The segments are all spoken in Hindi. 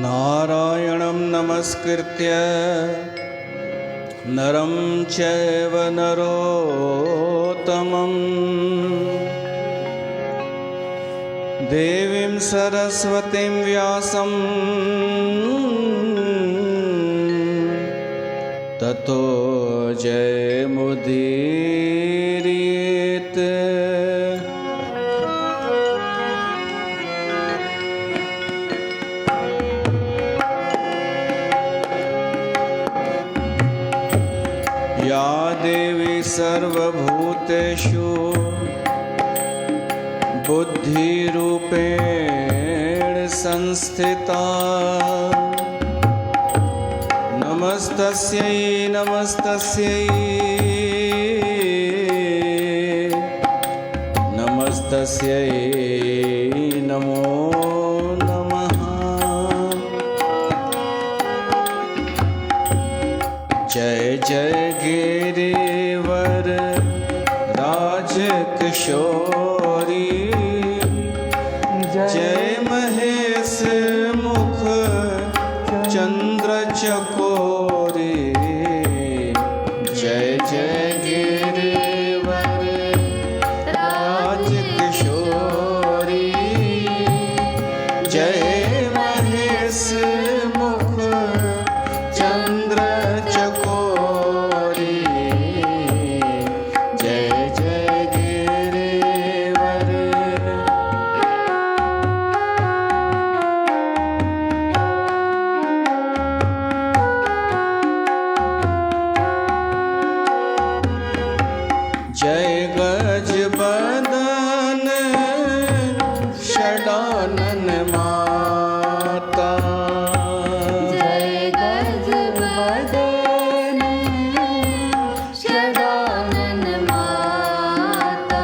नारायणं नमस्कृत्य नरं चैव नरोत्तमं देवीं सरस्वतीं व्यासं ततो जयमुदीरयेत्। या देवी सर्वभूतेषु बुद्धिरूपेण संस्थिता नमस्तस्यै नमस्तस्यै नमस्तस्यै नमो नमः। जय जय गिरिवर राजकिशोरी जय महेश मुख चंद्र चकोरी जय जय गिरिवर राजकिशोरी जय महेश मुख चंद्र चकोरी जय जय गिरिवर। जय गज बदन षडानन माता जय गज बदन षडानन माता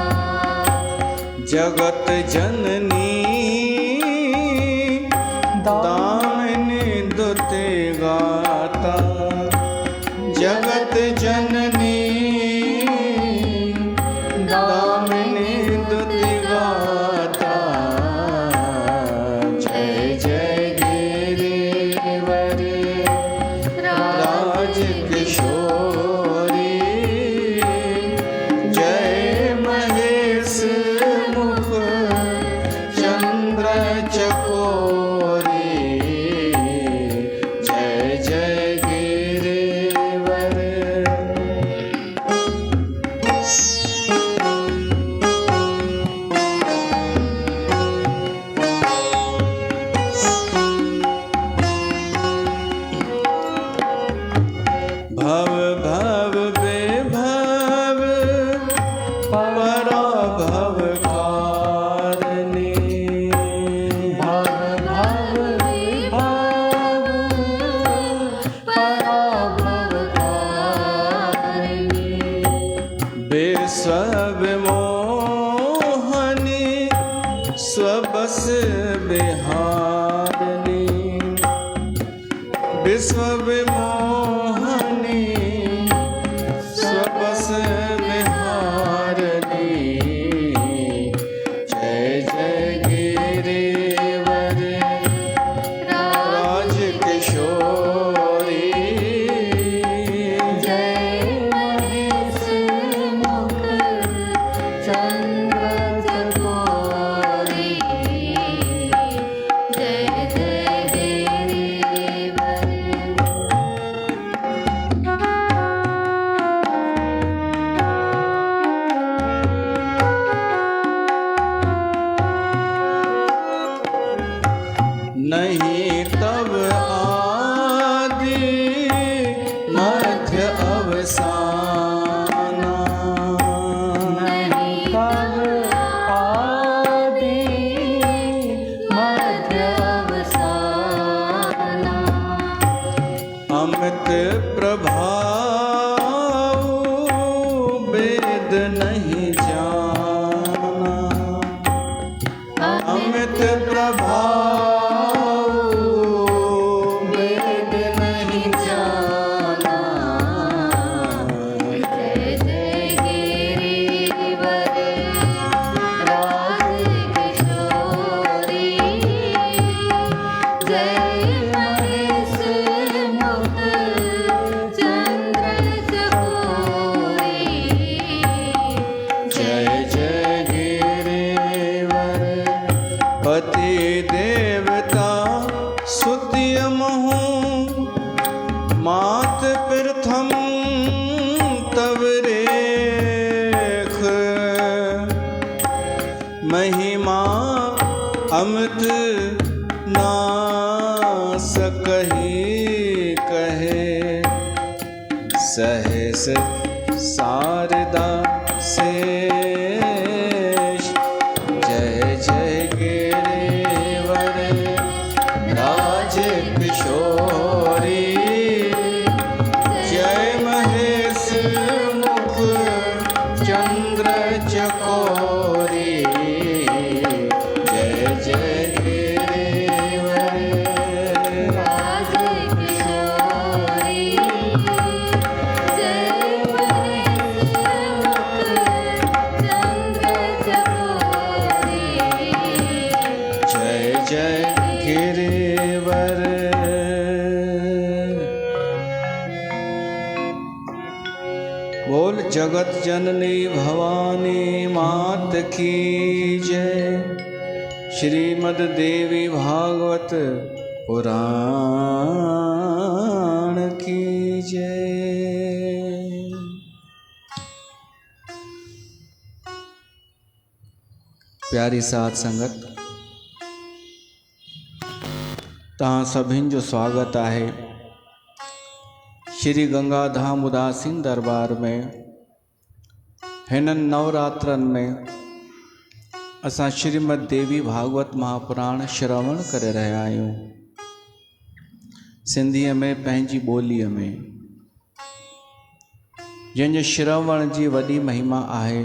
जगत जननी दामिनी दुते गाता जगत जननी दामिनी दुति गाता जय जय गिरिवर राजकिशोरी जय महेश मुख चंद्र चकोरी जय जय गिरिवर। भव भव विभव पराभव कारिणी भव भव विभव पराभव कारिणी विश्व विमोहनी स्वबस विहारिणी विश्व विमोहनी स्वबस विहारिणी जय जय गिरिवर राजकिशोरी जय महेश मुख चंद्र चकोरी जय जय गिरिवर। नहीं तब आदि मध्य अवसाना नहीं तब आदि मध्य अवसाना अमित प्रभाव वेद नहीं जाना अमित प्रभाव महिमा अमित ना सकही कहे, सहस शारदा शेष। जय जय गिरिवर राज किशोरी, जय महेश मुख चंद्र चकोरी। जय जय गिरिवर राज किशोरी, जय महेश मुख चंद्र चकोरी। जय जय गिरिवर। बोल जगत जननी भवानी मात की जय। श्रीमद देवी भागवत पुराण की जय। प्यारी साध संगत, तहां सभिनि जो स्वागत आहे श्री गंगाधाम उदासीन दरबार में। हिननि नवरात्रनि में असां श्रीमद देवी भागवत महापुराण श्रवण करे रहिया आहियूं, सिंधीअ में पंहिंजी ॿोलीअ में, जंहिंजे श्रवण जी वॾी महिमा आहे।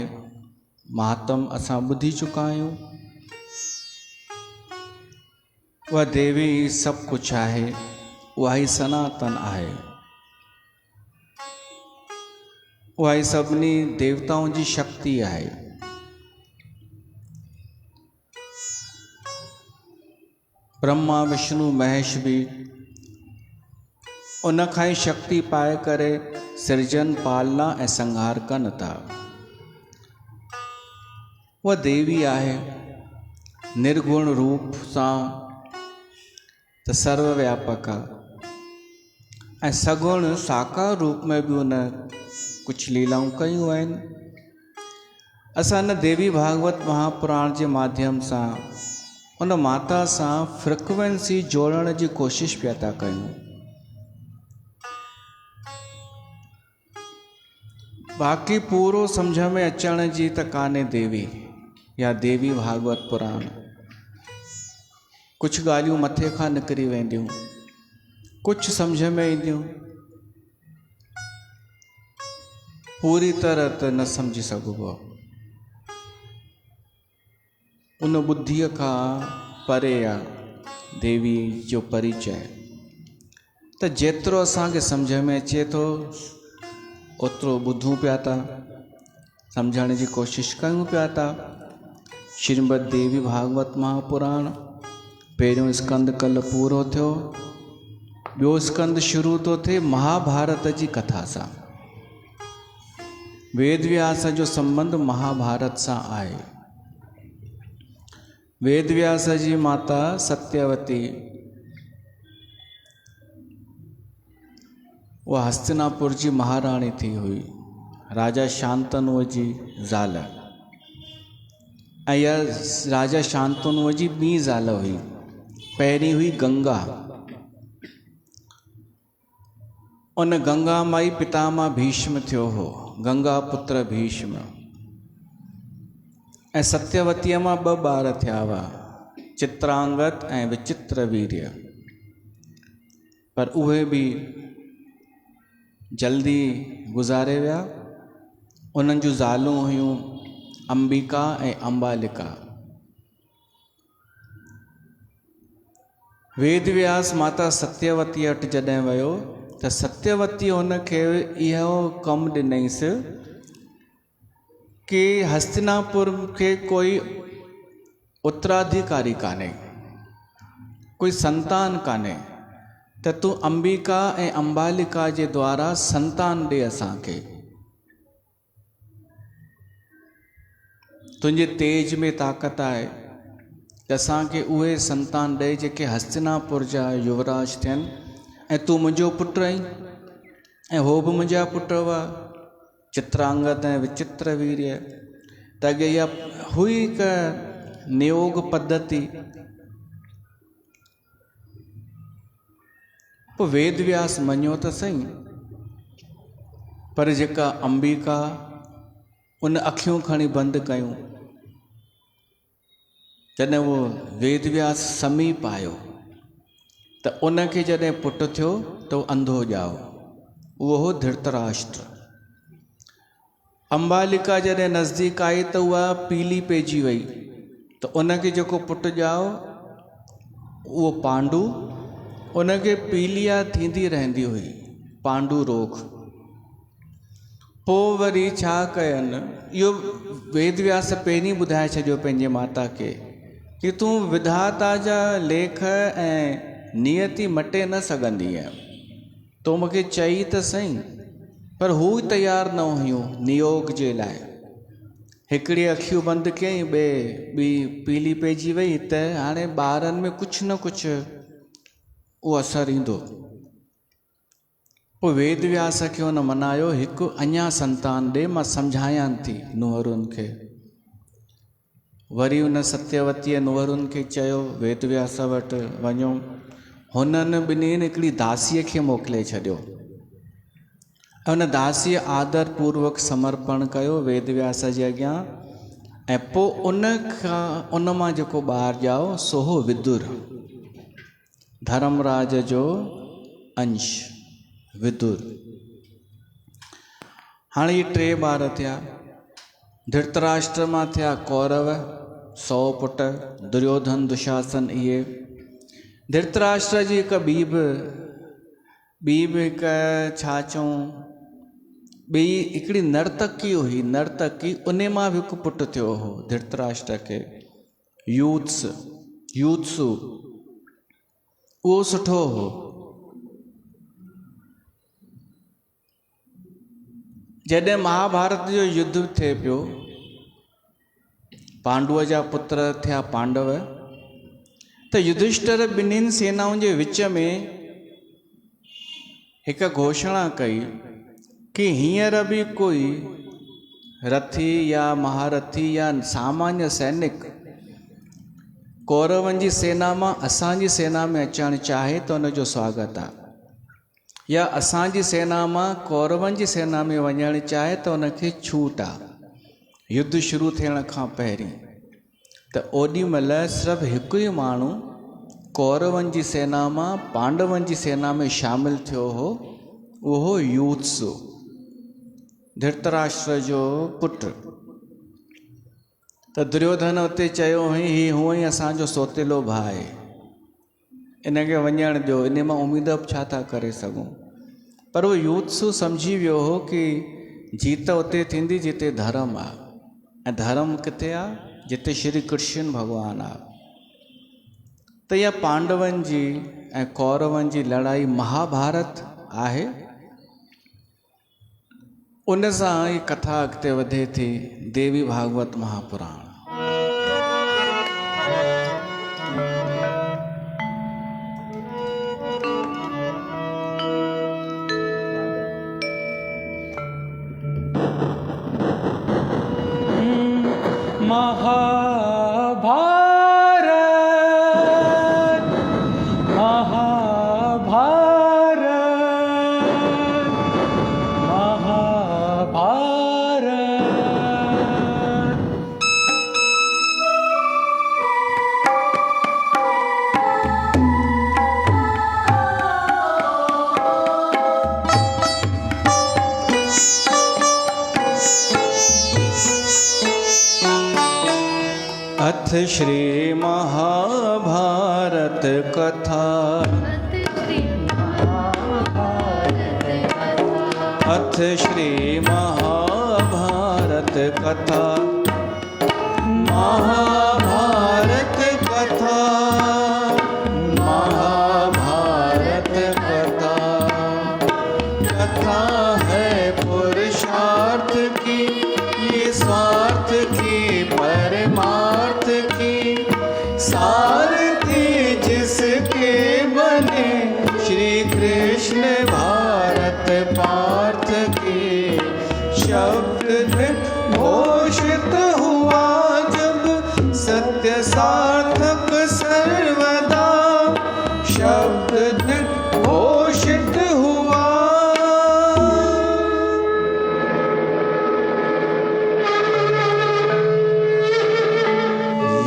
महात्म असां ॿुधी चुका आहियूं। उहा देवी सभु कुझु आहे, उहा ई सनातन आहे, उहा ई सभिनी देवताउनि जी शक्ति आहे। ब्रह्मा विष्णु महेश भी उन खां ई शक्ति पाए करे सृजन पालना ऐं संहार कनि था। उहा देवी आहे निर्गुण रूप सां त सर्वव्यापक आहे, ऐं सगुण साकार रूप में भी उन कुछ लीलाऊं कयूं आहिनि। असां न देवी भागवत महापुराण जे माध्यम सां उन माता सां फ्रिक्वेंसी जोड़ण जी कोशिश पिया था कयूं। बाक़ी पूरो सम्झ में अचण जी त कान्हे देवी या देवी भागवत पुराण। कुछ ॻाल्हियूं मथे खां निकिरी वेंदियूं, कुछ सम्झ में ईंदियूं, पूरी तरह त न सम्झी सघिबो। उन बुद्धीअ खां परे आहे देवी जो परिचय। त जेतिरो असांखे सम्झ में अचे थो ओतिरो ॿुधूं पिया था, सम्झण जी कोशिश कयूं पिया था। श्रीमद देवी भागवत महापुराण पहिरियों स्कंद कल्ह पूरो थियो, ॿियो स्कंद शुरू थो थिए महाभारत जी कथा सां। वेद व्यास जो संबंध महाभारत सां आहे। वेद व्यास जी माता सत्यवती उहा हस्तिनापुर जी महाराणी थी हुई, राजा शांतनु जी ज़ाल। ऐं इहा राजा शांतनु जी ॿी ज़ाल हुई। पहिरीं हुई गंगा। उन गंगा मां ई पितामह भीष्म थियो हो, गंगा पुत्र भीष्म। ऐं सत्यवतीअ मां 2 ॿार थिया हुआ, चित्रांगत ऐं विचित्र वीर्य। पर उहे भी जल्दी गुज़ारे विया। उन्हनि जूं ज़ालूं हुयूं अंबिका ऐं अंबालिका। वेद व्यास माता सत्यवती वटि जॾहिं वियो त सत्यवती हुनखे इहो कमु ॾिनईसि कि हस्तिनापुर के कोई उत्तराधिकारी कान्हे, कोई संतान कान्हे, त तूं अंबिका ऐं अंबालिका जे द्वारा संतान ॾे असांखे। तुंहिंजे तेज में ताक़त आहे त असांखे उहे संतान ॾे जेके हस्तिनापुर जा युवराज थियनि। ऐं तूं मुंहिंजो पुटु आहीं ऐं हो बि मुंहिंजा पुट हुआ, चित्रांगद ऐं विचित्र वीर्य। त अॻे इहा हुई हिकु नियोग पद्धति। पोइ वेद व्यास मञियो त सही, पर जेका अंबिका उन अखियूं खणी बंदि कयूं, जॾहिं उहो वेद व्यास समीप आयो त उनखे जॾहिं पुटु थियो त उहो अंधो ॼाओ, उहो हो धृतराष्ट्र। अंबालिका जॾहिं नज़दीक आई त उहा पीली पइजी वई, त उनखे जेको पुटु ॼाओ उहो पांडु, उनखे पीलिया थींदी रहंदी हुई, पांडु रोग। पोइ वरी छा कयनि, इहो वेद व्यास पहिरीं ॿुधाए छॾियो पंहिंजे माता खे कि तूं विधाता जा लेख ऐं नियति मटे न सघंदी आहे, तो मूंखे चई त सही, पर हू तयारु न हुयूं नियोग जे लाइ। हिकिड़ी अखियूं बंदि कयईं, ॿी पीली पइजी वई, त हाणे ॿारनि में कुझु न कुझु उहो असरु ईंदो। पोइ वेद व्यास खे हुन मनायो, हिकु अञा संतान ॾे, मां सम्झायां थी नुंहरुनि खे। वरी उन सत्यवतीअ नुंहरुनि खे चयो वेद व्यास वटि वञो। हुननि ॿिन्हिनि हिकिड़ी दासीअ खे मोकिले छॾियो, ऐं हुन दासीअ आदर पूर्वक समर्पण कयो वेद व्यास जे अॻियां, ऐं पोइ उन मां जेको ॿारु ॼाओ सो हो विदुर, धर्मराज जो अंश विदुर। हाणे ये 3 ॿार थिया। धृतराष्ट्र मां थिया कौरव 100 पुट, दुर्योधन दुशासन इहे। धृतराष्ट्र जी हिकु ॿी बि हिकु छा चऊं, ॿी हिकिड़ी नर्तकी हुई, नर्तकी, उन मां बि हिकु पुटु थियो हो धृतराष्ट्र खे, यूत्सु। उहो सुठो हो। जॾहिं महाभारत जो युद्ध थिए पियो, पांडुअ जा पुत्र थिया पांडव, त युधिष्ठिर ॿिन्हिनि सेनाउनि जे विच में हिकु घोषणा कई कि हींअर बि कोई रथी या महारथी या सामान्य सैनिक कौरवनि जी सेना मां असांजी सेना में अचणु चाहे त हुनजो स्वागत आहे, या असांजी सेना मां कौरवनि जी सेना में वञणु चाहे त हुनखे छूट आहे युद्ध शुरू थियण खां पहिरीं। त ओॾी महिल सिर्फ़ु हिकु ई माण्हू कौरवनि जी सेना मां पांडवनि जी सेना में शामिलु थियो हो, उहो यूत्सु, धृतराष्ट्र जो पुटु। त दुर्योधन उते चयो हुई हीउ हूअं ई असांजो सोतेलो भाउ आहे, इनखे वञणु ॾियो, इन मां उमेद बि छा था करे सघूं। पर उहो यूत्सु सम्झी वियो हो कि जीत उते थींदी जिते धर्म आहे, ऐं धर्म किथे आहे, जिते श्री कृष्ण भॻवानु आहे। त इहा पांडवनि जी ऐं कौरवनि जी लड़ाई महाभारत आहे। उन सां ही कथा अॻिते वधे थी देवी भागवत महापुराण। अथ श्री महाभारत कथा, अथ श्री महाभारत कथा, महाभारत कथा, महाभारत कथा। कथा है पुरुषार्थ की, ये स्वार्थ की परमार्थ की, सारथी जिसके बने श्री कृष्ण भारत पार्थ के। शब्द घोषित हुआ जब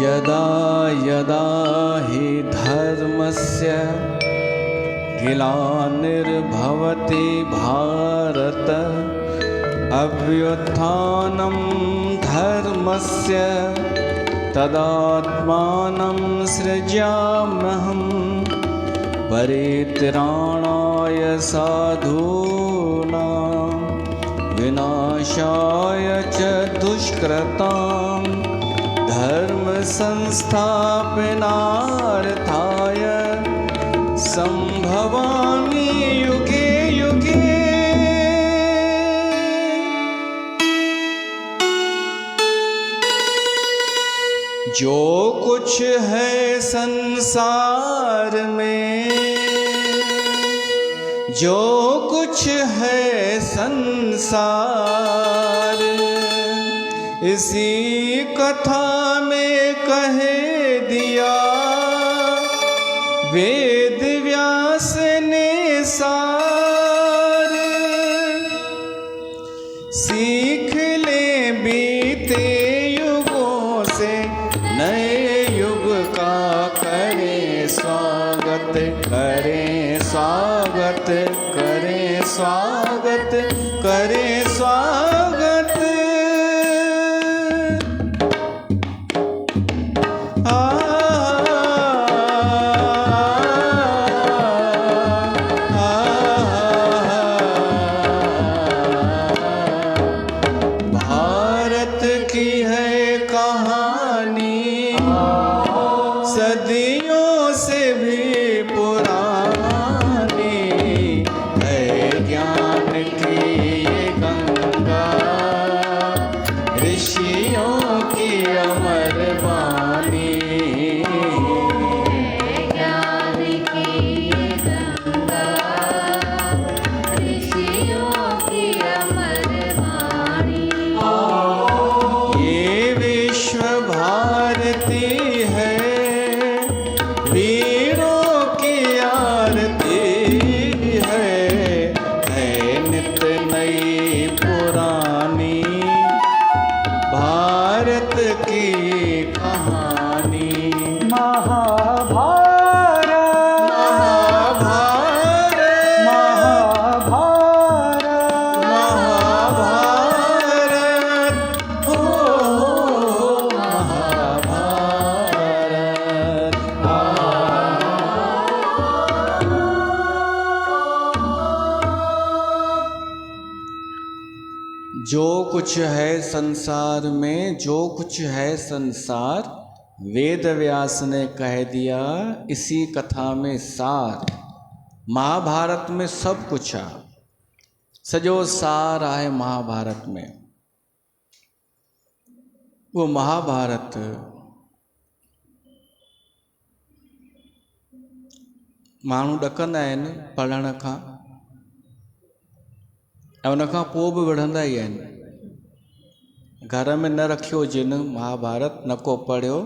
यदा यदा हि धर्मस्य ग्लानिर्भवति भारत अभ्युत्थानं धर्मस्य तदात्मानं सृजाम्यहम् परित्राणाय साधूनां विनाशाय च दुष्कृतां धर्म संस्थापनार्थाय संभवामि युगे युगे। जो कुछ है संसार में, जो कुछ है संसार, इसी कथा में कह दिया वेद व्यास ने सार। सीख ले बीते युगों से नए युग का करें स्वागत, करें स्वागत, करें स्वागत, करें स्वागत। भारत की है कहानी सदियों से भी पुरानी, है ज्ञान की ये गंगा, ऋषियों की अमर वाणी। ज्ञान की गंगा, ऋषियों की अमर वाणी। ये विश्व भारती है, वीरों की आरती है नित नई पुरानी भारत की कहानी। महाभारत महाभारत महाभारत महाभारत हो महाभारत। जो कुछ है संसार में, जो कुछ है संसार, वेद व्यास ने कह दिया इसी कथा में सार। महाभारत में सब कुछ आ, सजो सार आहे महाभारत में। वो महाभारत माण्हू ॾकंदा आहिनि पढ़ण खां, ऐं उन खां पोइ बि विढ़ंदा ई आहिनि। घर में न रखियो जिन महाभारत, न को पढ़ियो,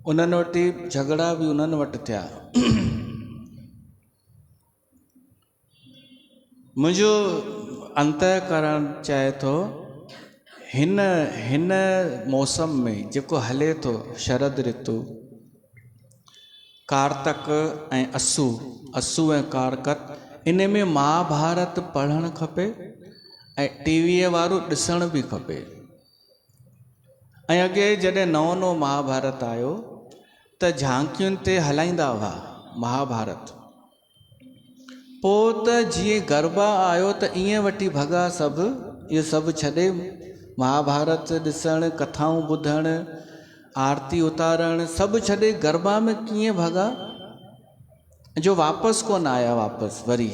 उन्हनि वटि झगड़ा बि उन्हनि वटि थिया। मुंहिंजो अंतःकरण चए थो हिन मौसम में जेको हले थो शरद ऋतु, कार्तक ऐं असू ऐं कारकत, इन में महाभारत पढ़णु खपे ऐं टीवीअ वारो ॾिसण बि खपे। ऐं अॻे जॾहिं नओं नओं महाभारत आयो त झांकियुनि ते हलाईंदा हुआ महाभारत। पोइ त जीअं गरबा आयो त ईअं वठी भॻा सभु, इहो सभु छॾे महाभारत ॾिसणु, कथाऊं ॿुधणु, आरती उतारणु सभु छॾे गरबा में कीअं भॻा जो वापसि कोन आया वापसि वरी।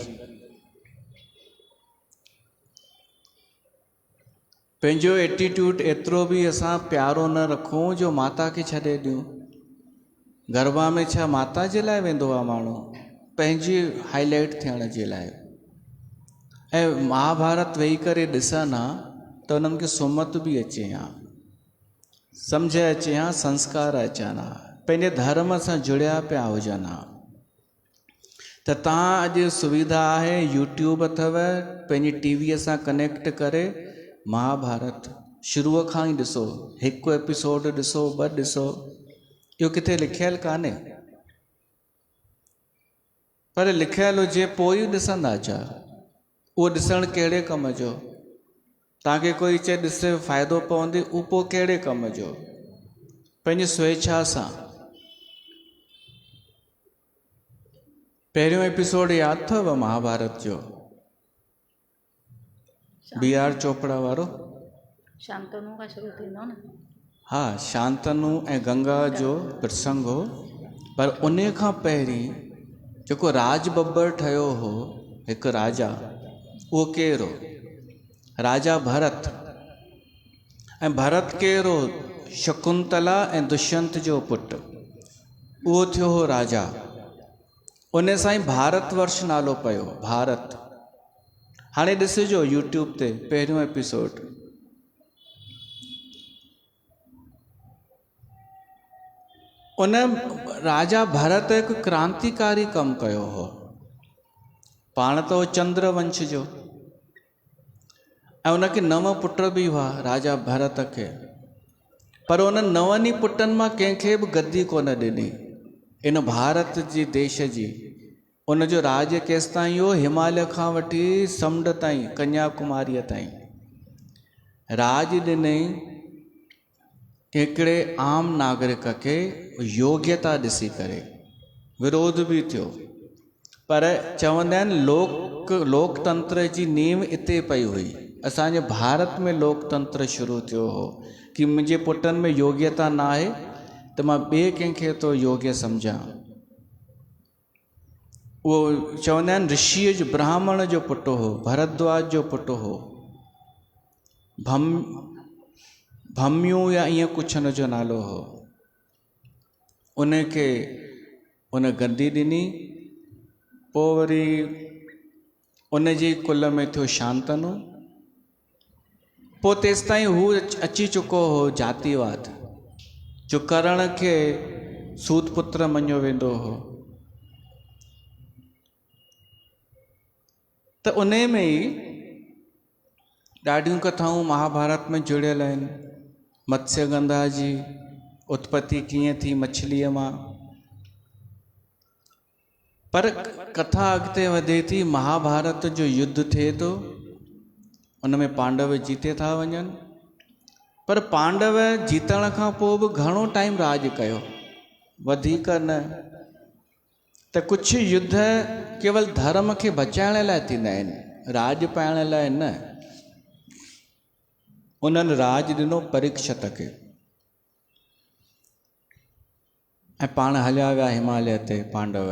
पंहिंजो एटीट्यूड एतिरो बि असां प्यारो न रखूं जो माता खे छॾे ॾियूं। गरबा में छा माता जे लाइ वेंदो आहे माण्हू, पंहिंजी हाईलाइट थियण जे लाइ। ऐं महाभारत वेही करे ॾिसनि हा त उन्हनि खे सुमत बि अचे हा, सम्झ अचे हा, संस्कार अचनि हा, पंहिंजे धर्म सां जुड़िया पिया हुजनि हा। त तव्हां अॼु सुविधा आहे, यूट्यूब अथव, पंहिंजी टीवीअ सां कनेक्ट करे महाभारत शुरूअ खां ई ॾिसो, हिकु एपिसोड ॾिसो, ॿ ॾिसो, इहो किथे लिखियलु कान्हे, पर लिखियलु हुजे पोइ ई ॾिसंदा छा? उहो ॾिसणु कहिड़े कम जो? तव्हांखे कोई चए ॾिसे फ़ाइदो पवंदी, उहो पोइ कहिड़े कम जो? पंहिंजी स्वेच्छा सां। पहिरियों एपिसोड यादि अथव महाभारत जो? B.R. चोपड़ा वारो? शांतनु खां शुरू थींदो न। हा, शांतनु ऐं गंगा जो प्रसंग हो, पर उन खां पहिरीं जेको राज बब्बर ठहियो हो, हिकु राजा, उहो केरु हो? राजा भरत। ऐं भरत केरु हो? शकुंतला ऐं दुष्यंत जो पुटु। उहो थियो हो राजा। उन सां ई भारतवर्ष नालो पियो, भारत। हाणे ॾिसिजो यूट्यूब ते पहिरियों एपिसोड। उन राजा भरत हिकु क्रांतिकारी कमु कयो हो। पाण त हो चंद्र वंश जो, ऐं उनखे 9 पुट बि हुआ राजा भरत खे, पर उन 9 पुटनि मां कंहिंखे बि गद्दी कोन ॾिनी इन भारत जी देश जी। उनजो राज केसि ताईं हो? हिमालय खां वठी समुंड ताईं, कन्याकुमारीअ ताईं। राज ॾिनई हिकिड़े आम नागरिक खे योग्यता ॾिसी करे। विरोध बि थियो, पर चवंदा आहिनि लोकतंत्र जी नींव इते पई हुई। असांजे भारत में लोकतंत्र शुरू थियो हो कि मुंहिंजे पुटनि में योग्यता न आहे त मां ॿिए कंहिंखे थो योग्य सम्झां। उहो चवंदा आहिनि ऋषिअ जो, ब्राह्मण जो पुटु हो, भरद्वाज जो पुटु हो, भम्यू या ईअं कुझु हुन जो नालो हो। उनखे उन गद्दी ॾिनी। पोइ वरी उन जी कुल में थियो शांतनु। पोइ तेसि ताईं हू अची चुको हो जातिवाद, जो करण खे सूत पुत्र मञियो वेंदो हो। त उन में ई ॾाढियूं कथाऊं महाभारत में जुड़ियल आहिनि। मत्स्यगंधा जी उत्पत्ति कीअं थी मछलीअ मां। पर कथा अॻिते वधे थी, महाभारत जो युद्ध थिए थो, उन में पांडव जीते था वञनि, पर पांडव जीतण खां पोइ बि घणो टाइम राज कयो, वधीक न। त कुझु युद्ध केवल धर्म खे बचाइण लाइ थींदा आहिनि, राज पाइण लाइ न। उन्हनि राज ॾिनो परीक्षित खे, ऐं पाण हलिया विया हिमालय ते पांडव।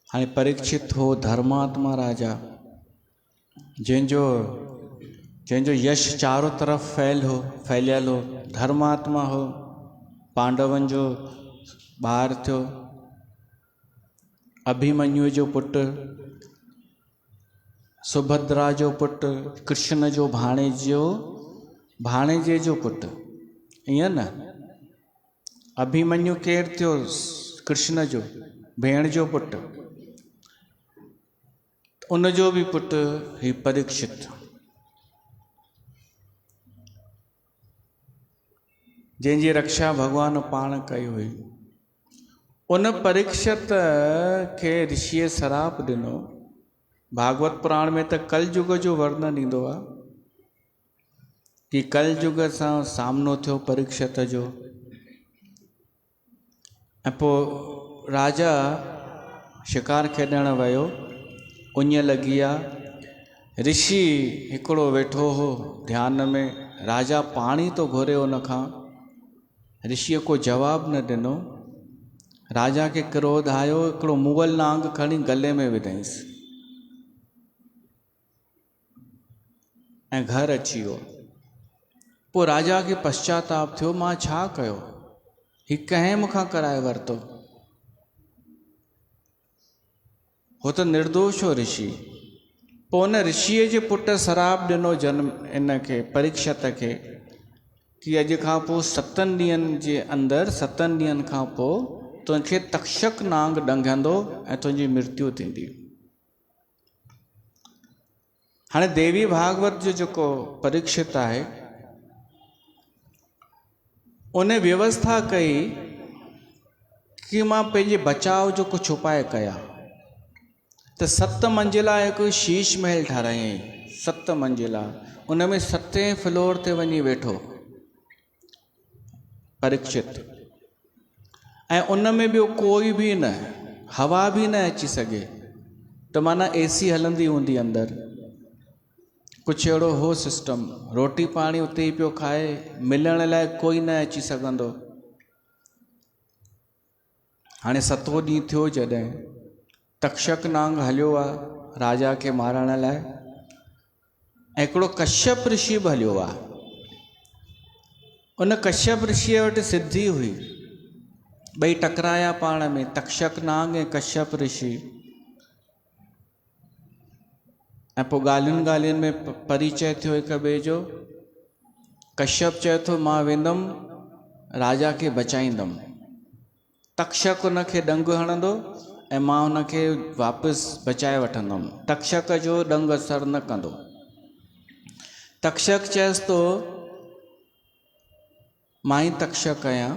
हाणे परीक्षित हो धर्मात्मा राजा, जंहिंजो यश चारों तरफ़ फैलियल हो, धर्मात्मा हो। पांडवनि जो ॿार थियो, अभिमन्यु जो पुटु, सुभद्रा जो पुटु, कृष्ण जो भाणेजे जो पुटु। ईअं न, अभिमन्यु केरु थियो? कृष्ण जो भेण जो पुटु। उनजो बि पुटु ही परीक्षित, जंहिंजी रक्षा भगवान पाण कई हुई। उन परीक्षित खे ऋषिअ श्राप ॾिनो। भागवत पुराण में त कलयुग जो वर्णन ईंदो आहे कि कलयुग सां सामनो थियो परीक्षित जो। ऐं पोइ राजा शिकार खेॾणु वियो, उञ लॻी आहे। ऋषि हिकिड़ो वेठो हो ध्यान में, राजा पाणी तो घुरे उनखां। ऋषिअ को जवाबु न ॾिनो। राजा खे क्रोध आयो, हिकिड़ो मुगल नांग खणी गले में विधईंसि ऐं घर अची वियो। पोइ राजा खे पश्चाताप थियो, मां छा कयो? ही कंहिं मूंखां कराए वरितो? हो त निर्दोष हो ऋषि। पोइ उन ऋषिअ जे पुटु श्राप ॾिनो जन्म इनखे परीक्षित खे कि अॼु खां पोइ 7 ॾींहंनि जे अंदरि 7 ॾींहंनि खां पोइ तुंहिंखे तक्षक नांग ॾंघंदो ऐं तुंहिंजी मृत्यु थींदी। हाणे देवी भागवत जो जेको परीक्षित आहे, उन व्यवस्था कई कि मां पंहिंजे बचाव जो कुझु उपाय कया। त 7 मंजिला हिकु शीश महल ठारायईं, 7 मंजिला। उन में 7वें फ्लोर ते वञी वेठो परीक्षित, ऐं उन में ॿियो कोई बि न, हवा बि न अची सघे, त माना AC हलंदी हूंदी अंदरि, कुझु अहिड़ो हो सिस्टम। रोटी पाणी उते ई पियो खाए, मिलण लाइ कोई न अची सघंदो। हाणे 7वो ॾींहुं थियो जॾहिं तक्षक नांग हलियो आहे राजा खे मारण लाइ, ऐं हिकिड़ो कश्यप ऋषि बि हलियो आहे। उन कश्यप ऋषिअ वटि सिद्धि हुई, ॿई टकराया पाण में, तक्षक नांग ऐं कश्यप ऋषि। ऐं पोइ ॻाल्हियुनि ॻाल्हियुनि में परिचय थियो हिक ॿिए जो। कश्यप चए थो मां वेंदुमि राजा खे बचाईंदुमि, तक्षक उनखे डंग हणंदो ऐं मां हुनखे वापसि बचाए वठंदुमि, तक्षक जो डंग असर न कंदो। तक्षक चएसि थो मां ई तक्षक आहियां,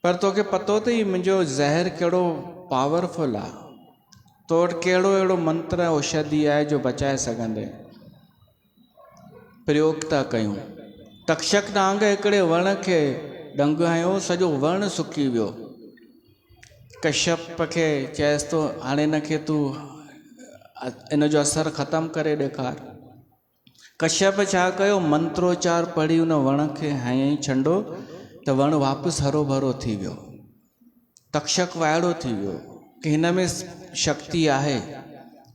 पर तोखे पतो अथई मुंहिंजो ज़हर कहिड़ो पावरफुल आहे, तो वटि कहिड़ो अहिड़ो मंत्र औषधि आहे जो बचाए सघंदे। प्रयोग था कयूं। तक्षक नांग हिकिड़े वण खे डंग हयो, सॼो वण सुकी वियो। कश्यप खे चएसि थो हाणे हिनखे तूं इन जो असरु ख़तमु करे ॾेखार। कश्यप छा कयो, मंत्रोच्चार पढ़ी उन वण खे हयईं छंडो, त वण वापसि हरो भरो थी वियो। तक्षक वाइड़ो थी वियो कि हिन में शक्ति आहे,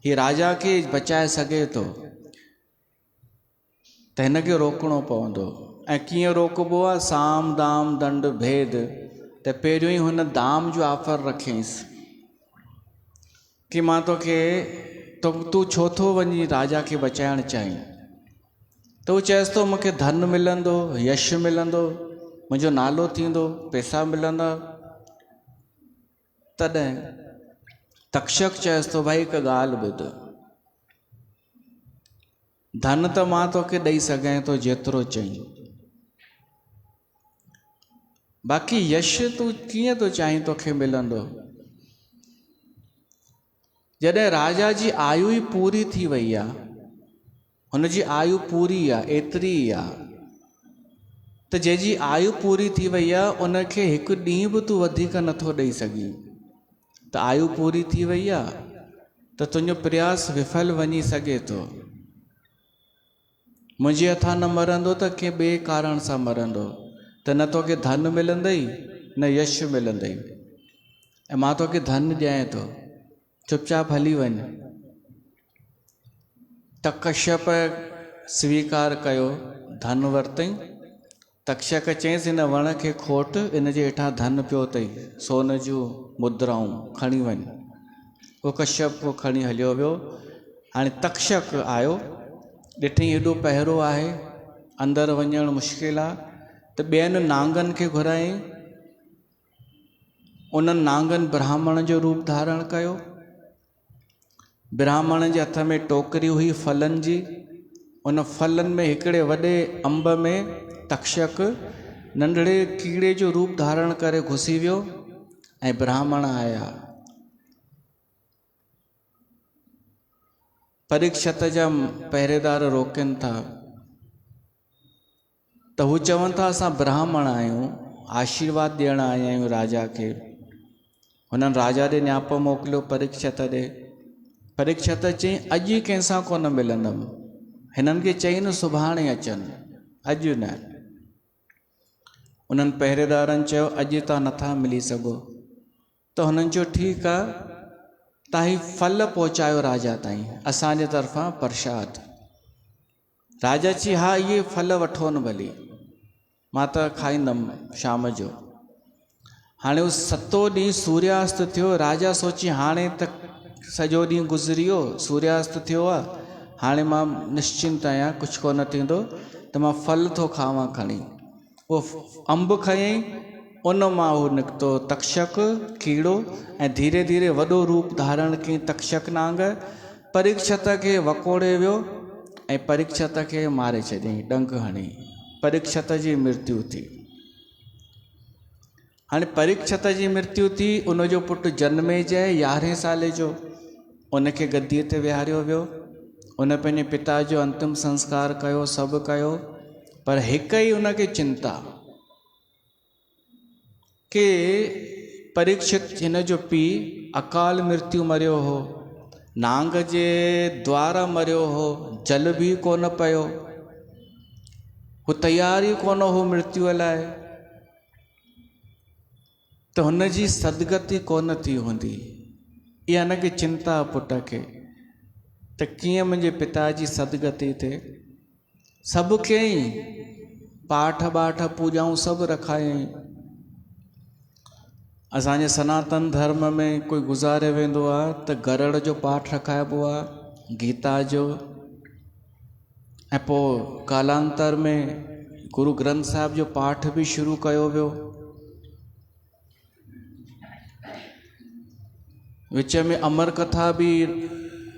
हीउ राजा खे बचाए सघे थो, त हिनखे रोकणो पवंदो। ऐं कीअं रोकबो आहे, साम दाम दंड भेद। त पहिरियों ई हुन दाम जो ऑफर रखियईंसि कि मां तोखे तूं छो थो वञी राजा खे बचाइणु चाहीं। त हू चएसि थो मूंखे धन मिलंदो, यश मिलंदो, मुंहिंजो नालो थींदो, पैसा मिलंदा। तॾहिं तक्षक चएसि थो भाई हिकु ॻाल्हि ॿुध, धन त मां तोखे ॾेई सघां थो जेतिरो चईं, बाक़ी यश तूं कीअं थो चाहीं तोखे मिलंदो। जॾहिं राजा जी आयु ई पूरी थी वई आहे, हुनजी आयु पूरी आहे, एतिरी ई आहे, त जंहिंजी आयु पूरी थी वई आहे उनखे हिकु ॾींहुं बि तूं वधीक नथो ॾेई सघीं। त आयु पूरी थी वई आहे त तुंहिंजो प्रयास विफल वञी सघे थो। मुंहिंजे हथां न मरंदो त कंहिं ॿिए कारण सां मरंदो, त न तोखे धन मिलंदई न यश मिलंदई, ऐं मां तोखे धन ॾियां थो, चुपचाप हली वञ। त कश्यप स्वीकार कयो, धन वरितई। तक्षक चयईंसि हिन वण खे खोट, इन जे हेठां धन पियो अथई, सोन जूं मुद्राऊं खणी वञ। उहो कश्यप को खणी हलियो वियो। हाणे तक्षक आयो, ॾिठईं हेॾो पहिरो आहे, अंदरि वञणु मुश्किल आहे, त ॿियनि नांगनि खे घुरायईं। उन्हनि नांगनि ब्राह्मण जो रूप धारण कयो। ब्राह्मण जे हथ में टोकरी हुई फलनि जी, उन फलनि में हिकिड़े वॾे अंब में तक्षक नंढड़े कीड़े जो रूप धारण करे घुसी वियो, ऐं ब्राह्मण आया। परीक्षित जा पहिरेदार रोकनि था, त हू चवनि था असां ब्राह्मण आहियूं, आशीर्वाद ॾियण आया आहियूं राजा खे। हुननि राजा ॾे न्याप मोकिलियो परीक्षित ॾे। परीक्षित चयईं अॼु कंहिंसां कोन मिलंदुमि, हिननि खे चई न सुभाणे अचनि, अॼु न। उन्हनि पहिरेदारनि चयो अॼु तव्हां नथा मिली सघो। त हुननि चयो ठीकु आहे, तव्हां ही फल पहुचायो राजा ताईं, असांजे तरफ़ां प्रसाद। राजा चई हा इहे फल वठो न भली, मां त खाईंदुमि शाम जो। हाणे उहो 7 ॾींहुं सूर्यास्त थियो। राजा सोची हाणे त सॼो ॾींहुं गुज़री वियो, सूर्यास्त थियो आहे, हाणे मां निश्चिंत आहियां, कुझु कोन थींदो, त मां फल थो खावां खणी। उहो अंब खयईं, उन मां उहो निकितो तक्षक कीड़ो, ऐं धीरे धीरे वॾो रूप धारण कयईं तक्षक नांग। परीक्षित खे वकोड़े वियो ऐं परीक्षित खे मारे छॾियईं, डंक हणी। परीक्षत जी मृत्यु थी। हाणे परीक्षत जी मृत्यु थी, उनजो पुटु जनमेजय 11 साले जो, उनखे गद्दीअ ते विहारियो वियो। उन पंहिंजे पिता जो अंतिम संस्कार कयो, सभु कयो, पर हिकु ई उनखे चिंता कि परीक्षित हिन जो पीउ अकाल मृत्यु मरियो हो, नांग जे द्वारा मरियो हो, जल बि कोन पियो, हू तयार ई कोन हो मृत्युअ लाइ, त हुन जी सदगति कोन थी हूंदी। इहा हिनखे चिंता पुट खे, त कीअं मुंहिंजे पिता जी सदगति थिए। सभु कयईं, पाठ ॿाठ पूॼाऊं सभु रखायईं। असांजे सनातन धर्म में कोई गुज़ारे वेंदो आहे त गरुड़ जो पाठ रखाइबो आहे, गीता जो, ऐं पोइ कालांतर में गुरु ग्रंथ साहिब जो पाठ बि शुरू कयो वियो। विच में अमर कथा बि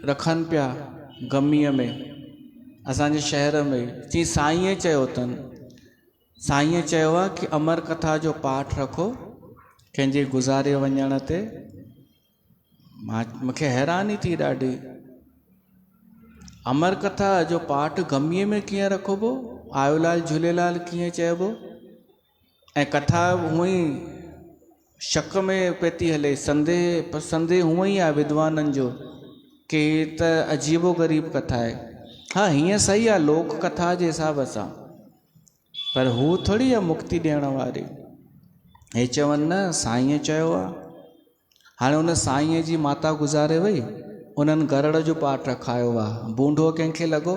रखनि पिया गमीअ में, असांजे शहर में। चई साईं चयो अथनि, साईं चयो आहे कि अमर कथा जो पाठ रखो कंहिंजे गुज़ारे वञण ते। मूंखे हैरानी थी ॾाढी, अमर कथा जो पाठ गमीअ में कीअं रखिबो, आयोलाल झूलेलाल कीअं चइबो, ऐं कथा हूअं ई शक में पई हले, संदेह हूअं ई आहे विद्वाननि जो कि त अजीबो ग़रीब कथा आहे। हा, हीअं सही आहे लोक कथा जे हिसाब सां, पर हू थोरी आहे मुक्ति ॾियण वारी। हे चवनि न साईं चयो आहे। हाणे उन साईं जी माता गुज़ारे वई, उन्हनि गरुड़ जो पाठ रखायो आहे। बूंढो कंहिंखे लॻो,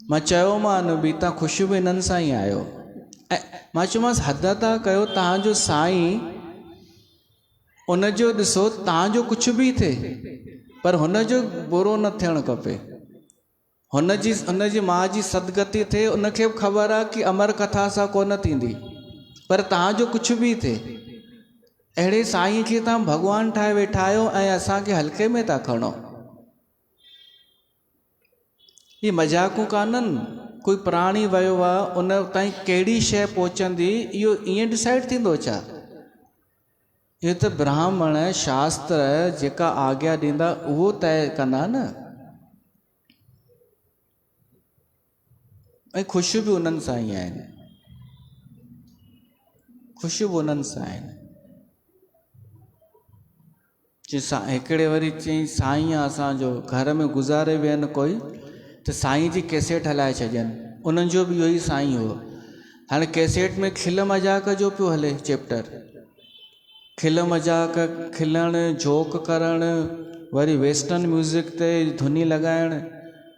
मां चयोमांनि बि तव्हां ख़ुशि बि हिननि सां ई आहियो। ऐं मां चयोमांसि हद था कयो, तव्हांजो साईं उनजो ॾिसो, तव्हांजो कुझु बि थिए पर हुनजो बुरो न थियणु खपे। हुनजी मां जी सदगति थिए, उनखे बि ख़बर आहे कि अमर कथा सां कोन थींदी, पर तव्हांजो कुझु बि थिए, अहिड़े साईं खे तव्हां भॻवानु ठाहे वेठा आहियो ऐं असांखे हल्के में था खणो। ये मज़ाक़ूं कान्हनि। कोई प्राणी वियो आहे, उन ताईं कहिड़ी शइ पहुचंदी, इहो ईअं डिसाइड थींदो छा? इहो त ब्राह्मण शास्त्र जेका आज्ञा ॾींदा उहो तय कंदा न। ऐं ख़ुशि बि उन्हनि सां ई आहिनि, ख़ुशि बि उन्हनि सां आहिनि। हिकिड़े वरी चई साईं असांजो घर में गुज़ारे वियनि कोई, त साईं जी कैसेट हलाए छॾनि, उन्हनि जो बि इहो ई साईं हो। हाणे कैसेट में खिल मज़ाक जो पियो हले चैप्टर, खिल मज़ाक, खिलण, जोक करणु, वरी वेस्टर्न म्यूज़िक ते धुनी लॻाइणु।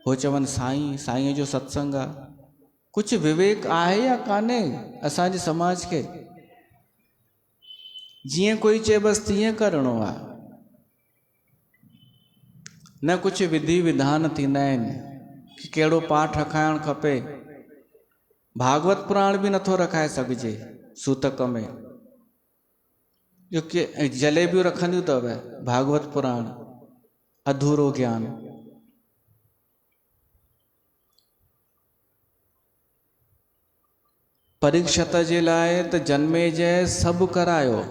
हो चवनि साईं जो सत्संग आहे। कुझु विवेक आहे या कान्हे असांजे समाज खे? जीअं कोई चए बसि तीअं करिणो आहे, न कुझु विधि विधान थींदा आहिनि कि कहिड़ो पाठ रखाइणु खपे। भागवत पुराण बि नथो रखाए सघिजे सूतक में, जोकी जलेबियूं रखंदियूं अथव भागवत पुराण, अधूरो ज्ञान। परीक्षत जे लाइ त जनमेजय सभु करायो,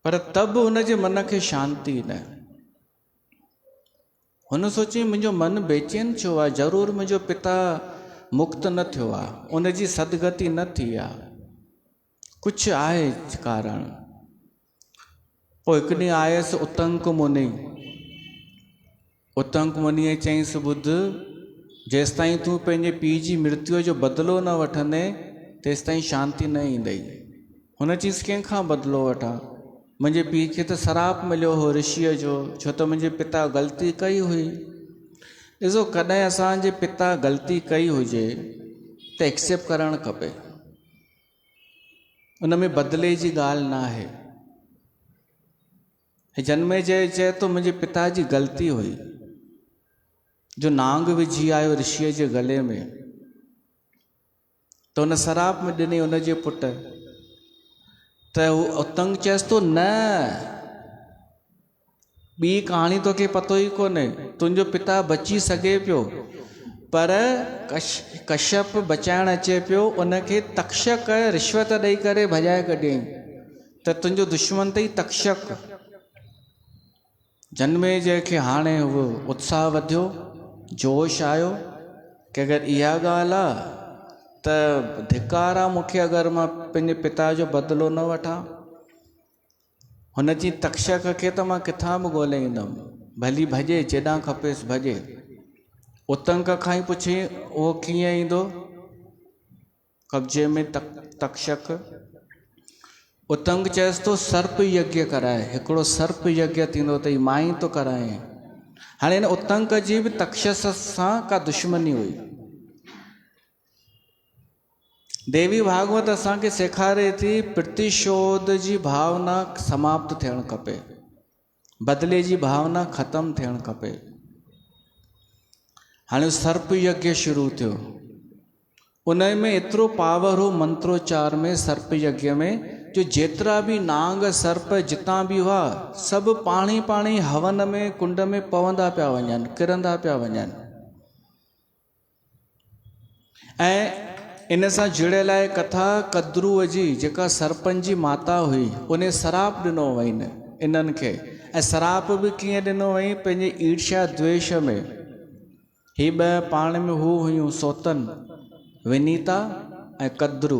पर तब हुनजे मन खे शांती न। हुन सोची मुंहिंजो मन बेचैन छो आहे, ज़रूरु मुंहिंजो पिता मुक्त न थियो आहे, उनजी सदगति न थी आहे, कुझु आहे कारण। पोइ हिकु ॾींहुं आयसि उतंक मुनि। उतंक मुनिअ चयईंसि ॿुध, जेसिताईं तूं पंहिंजे पीउ जी मृत्युअ जो बदिलो न वठंदे तेसिताईं शांती न ईंदई। हुन चयईंसि कंहिंखां बदिलो वठां? मुंहिंजे पीउ खे त श्राप मिलियो हो ऋषिअ जो, छो त मुंहिंजे पिता ग़लती कई हुई। ॾिसो, कॾहिं असांजे पिता ग़लती कई हुजे त एक्सेप्ट करणु खपे, उन में बदिले जी ॻाल्हि न आहे। जनमेजय चए थो मुंहिंजे पिता जी ग़लती हुई जो नांग विझी आयो ऋषिअ जे गले में, त हुन श्राप में ॾिनई हुनजे पुटु। त हू उतंग चएसि थो न, ॿी कहाणी तोखे पतो ई कोन्हे, तुंहिंजो पिता बची सघे पियो पर कश्यप बचाइण अचे पियो, उनखे तक्षक रिश्वत ॾेई करे भॼाए कढियईं त तुंहिंजो दुश्मन अथई तक्षक। जनमेजय खे हाणे उहो उत्साह वधियो, जोश आयो कि अगरि इहा ॻाल्हि आहे त धिकार आहे मूंखे, अगरि मां पंहिंजे पिता जो बदिलो न वठां। हुन जी तक्षक खे त मां किथां बि ॻोल्हे ईंदुमि, भली भॼे जेॾां खपेसि भॼे। उतंग खां ई पुछी उहो कीअं ईंदो कब्जे में तक्षक। उतंग चएसि थो सर्प यज्ञ कराए, हिकिड़ो सर्प यज्ञ थींदो अथई, मां ई थो कराए। हाणे हिन उतंग जी बि तक्षस सां का दुश्मनी हुई। देवी भागवत असांखे सेखारे थी प्रतिशोध जी भावना समाप्त थियणु खपे, बदिले जी भावना ख़तमु थियणु खपे। हाणे सर्प यज्ञ शुरू थियो, उन में एतिरो पावर हो मंत्रोच्चार में, सर्प यज्ञ में, जो जेतिरा बि नांग सर्प जितां बि हुआ सभु पाणी पाणी हवन में कुंड में पवंदा पिया वञनि, किरंदा पिया वञनि। ऐं इन सां जुड़ियल आहे कथा कद्रूअ जी, जेका सर्पनि जी माता हुई, उन सराप ॾिनो वईं इन्हनि खे। ऐं सराप बि कीअं ॾिनो वई, पंहिंजे ईर्ष्या द्वेष में। ही ॿ पाण में हू हुयूं सोतन, विनीता ऐं कद्रू।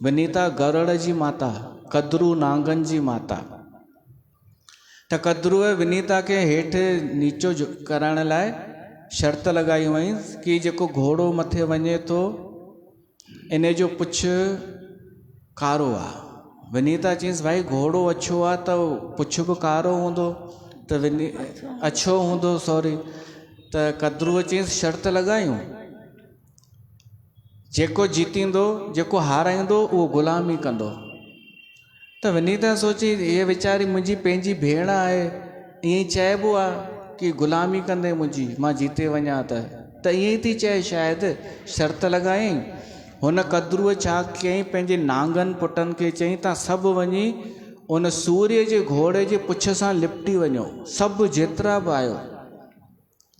विनीता गरुड़ जी माता, कद्रू नांगनि जी माता। त कद्रूअ विनीता खे हेठि नीचो करण लाइ शर्त लॻाई हुई कि जेको घोड़ो मथे वञे थो इन जो पुछ कारो आहे। विनीता चयईंसि भाई घोड़ो अछो आहे त पुछ बि कारो हूंदो, त अछो हूंदो सॉरी। त कद्रूअ चयईंसि शर्त लॻायूं, जेको जीतींदो, जेको हाराईंदो उहो ग़ुलामी कंदो। त विनीता सोची इहे वीचारी मुंहिंजी पंहिंजी भेण आहे, ईअं ई चइबो आहे कि ग़ुलामी कंदे मुंहिंजी, मां जीते वञा त ईअं ई थी चए शायदि। शर्त लॻायईं। हुन कद्रूअ छा कयईं, पंहिंजे नांगनि पुटनि खे चयईं तव्हां सभु वञी उन सूर्य जे घोड़े जे पुछ सां लिपटी वञो, सभु जेतिरा बि आयो,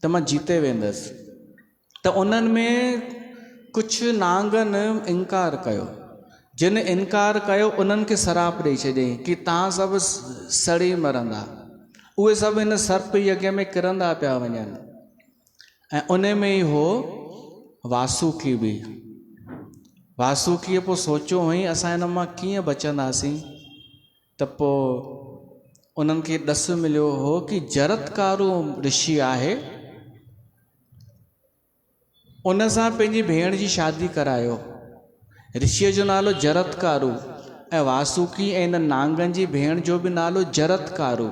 त मां जीते वेंदसि। त उन्हनि में कुझु नांगनि इनकार कयो। जिन इनकार कयो उन्हनि खे सराप ॾेई छॾियईं कि तव्हां सभु सड़ी मरंदा। उहे सभु हिन सर्प यज्ञ में किरंदा पिया वञनि। ऐं उन में ई हो वासुकी बि। वासुकीअ पोइ सोचियो हुई असां हिन मां कीअं बचंदासीं। त पोइ उन्हनि खे ॾसु मिलियो हो कि जरत्कारु ऋषि आहे, उन सां पंहिंजी भेण जी शादी करायो। ऋषिअ जो नालो जरत्कारु ऐं वासुकी ऐं इन नांगनि जी भेण जो बि नालो जरत्कारु।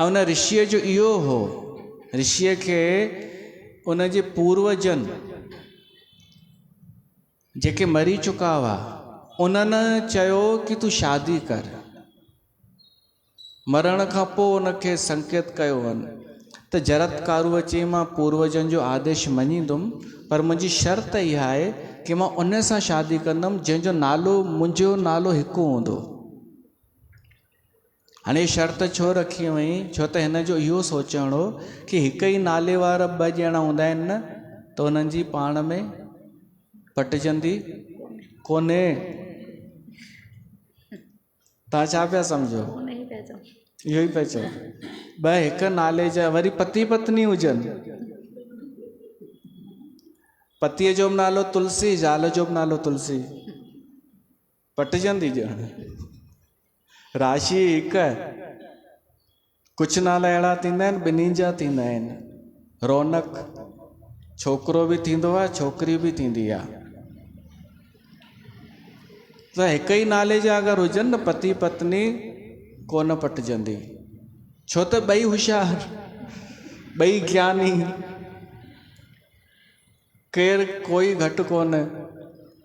ऐं उन ऋषिअ जो इहो हो, ऋषिअ खे उन जे पूर्वजन जेके मरी चुका हुआ उन्हनि चयो कि तूं शादी कर। मरण खां पोइ उनखे संकेत कयो वञ। त जरत्कारुअ चई मां पूर्वजन जो आदेश मञींदुमि, पर मुंहिंजी शर्त इहा आहे कि मां उन सां शादी कंदुमि जंहिंजो नालो मुंहिंजो नालो हिकु हूंदो। हाणे शर्त छो रखी हुई, छो त हिन जो इहो सोचणो कि हिकु ई नाले वारा ॿ ॼणा हूंदा आहिनि न, त उन्हनि जी पाण में पटिजंदी कोन्हे। तव्हां छा पिया सम्झो? इहो ई पिया चओ, ॿ हिकु नाले जा वरी पति पत्नी हुजनि, पतीअ जो बि नालो तुलसी, ज़ाल जो बि नालो तुलसी, पटिजंदी ॼण। राशि हिकु, कुझु नाला अहिड़ा थींदा आहिनि ॿिन्हिनि जा थींदा आहिनि। रौनक, छोकिरो बि थींदो आहे छोकिरी बि थींदी आहे। त हिकु ई नाले जा अगरि हुजनि न पति पत्नी, कोन पटिजंदी। छो त ॿई होशियार, ॿई ज्ञानी, केरु कोई घटि कोन,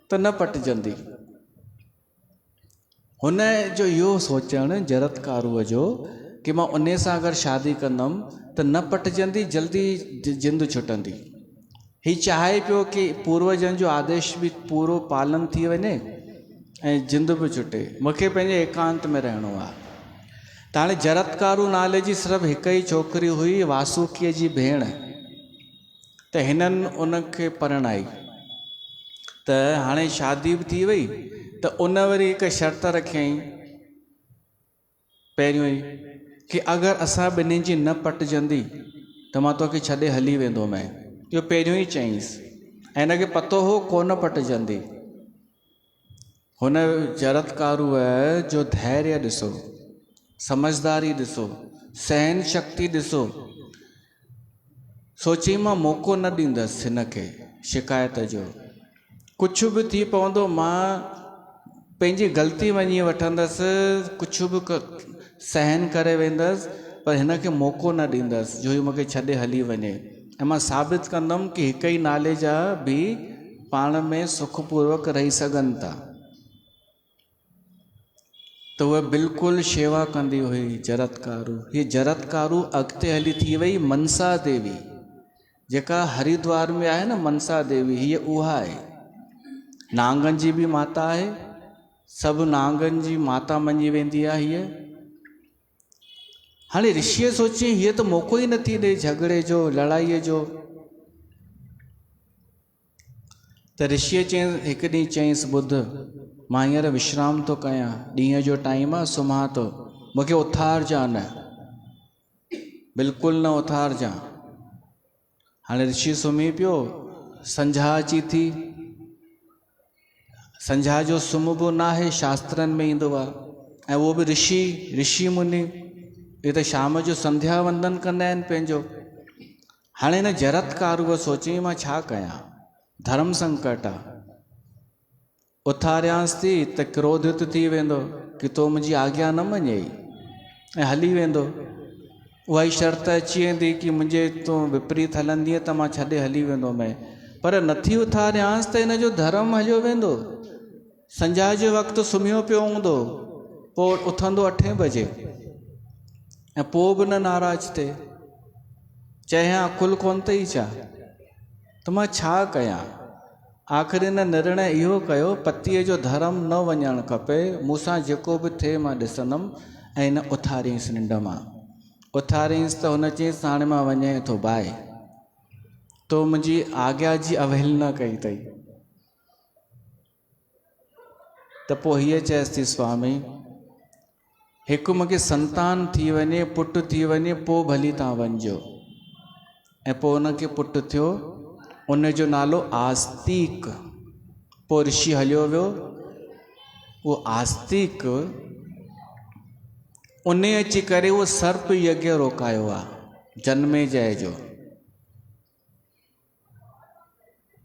त न पटिजंदी। हुन जो इहो सोचणु जरत्कारुअ जो कि मां उन सां अगरि शादी कंदुमि त न पटिजंदी, जल्दी जिंद छुटंदी। ही चाहे पियो कि पूर्वजन जो आदेश बि पूरो पालन थी वञे ऐं जिंद बि छुटे, मूंखे पंहिंजे एकांत में रहणो आहे। त हाणे जरत्कारु नाले जी सिर्फ़ु हिकु ई छोकिरी हुई, वासुकीअ जी भेण। त हिननि उनखे परणाई त हाणे शादी बि थी वई त उन वरी हिकु शर्त रखियईं पहिरियों ई कि अगरि असां ॿिन्हिनि जी न पटिजंदी त मां तोखे छॾे हली वेंदोमांइ। इहो पहिरियों ई चयईंसि ऐं हिनखे पतो हो कोन पटिजंदी। हुन जरत्कारूअ जो धैर्य ॾिसो, समझदारी ॾिसो, सहन शक्ति ॾिसो। सोची मां मौक़ो न ॾींदसि हिनखे शिकायत जो, कुझु बि थी पवंदो मां पंहिंजी ग़लती मञी वठंदसि, कुझु बि सहन करे वेंदसि, पर हिनखे मौक़ो न ॾींदसि जो हीउ मूंखे छॾे हली वञे। ऐं मां साबित कंदुमि कि हिक ई नाले जा बि पाण में सुखपूर्वक रही सघनि था। त उहा बिल्कुलु शेवा कंदी हुई जरत्कारु। हीअ जरत्कारु अॻिते हली थी वई मनसा देवी, जेका हरिद्वार में आहे न मनसा देवी, हीअ उहा आहे। नांगनि जी बि माता आहे, सभु नांगनि जी माता मञी वेंदी आहे हीअ। हाणे ऋषिअ सोची हीअ त मौक़ो ई नथी ॾे झगड़े जो, लड़ाईअ जो। त ऋषिअ चयईं, हिकु ॾींहुं चयईंसि, ॿुध मां हींअर विश्राम थो कयां, ॾींहं जो टाइम आहे, सुम्हां थो, मूंखे उथारजां न, बिल्कुलु न उथारजां। हाणे ऋषि सुम्ही पियो, संझा अची थी। संझा जो सुम्हिबो न आहे, शास्त्रनि में ईंदो आहे, ऐं उहो बि ऋषि मुनि, इहे त शाम जो संध्या वंदन कंदा आहिनि पंहिंजो। हाणे हिन जरत्कारूअ सोचई मां छा कयां, धर्म संकट आहे, उथारियांसि थी त क्रोधित थी वेंदो कि तो मुंहिंजी आज्ञा न मञई ऐं हली वेंदो। उहा ई शर्त अची वेंदी कि मुंहिंजे तूं विपरीत हलंदीअ त मां छॾे हली वेंदोमांइ। पर नथी उथारियांसि त हिन जो धर्म हलियो वेंदो। संझा जे वक़्तु सुम्हियो पियो हूंदो, पोइ उथंदो 8 बजे ऐं पोइ बि न नाराज़ थिए, चए हा अकुल कोन अथई छा, त मां छा कयां। आख़िर हिन निर्णय इहो कयो, पतीअ जो धर्म न वञणु खपे, मूंसां जेको बि थिए मां ॾिसंदुमि। ऐं हिन उथारियईंसि निंड मां। उथारियईंसि त हुन चयईंसि, हाणे मां वञे थो बाए, तो मुंहिंजी आज्ञा जी अवहेलना कई अथई। त पोइ हीअ चएसि थी, स्वामी हिकु मूंखे संतान थी वञे, पुटु थी वञे, पोइ भली तव्हां वञिजो। ऐं पोइ हुनखे पुटु थियो, उनजो नालो आस्तिक। पोइ ऋषि हलियो वियो, उहो आस्तिक उन अची करे उहो सर्प यज्ञ रोकायो आहे जनमेजय जो।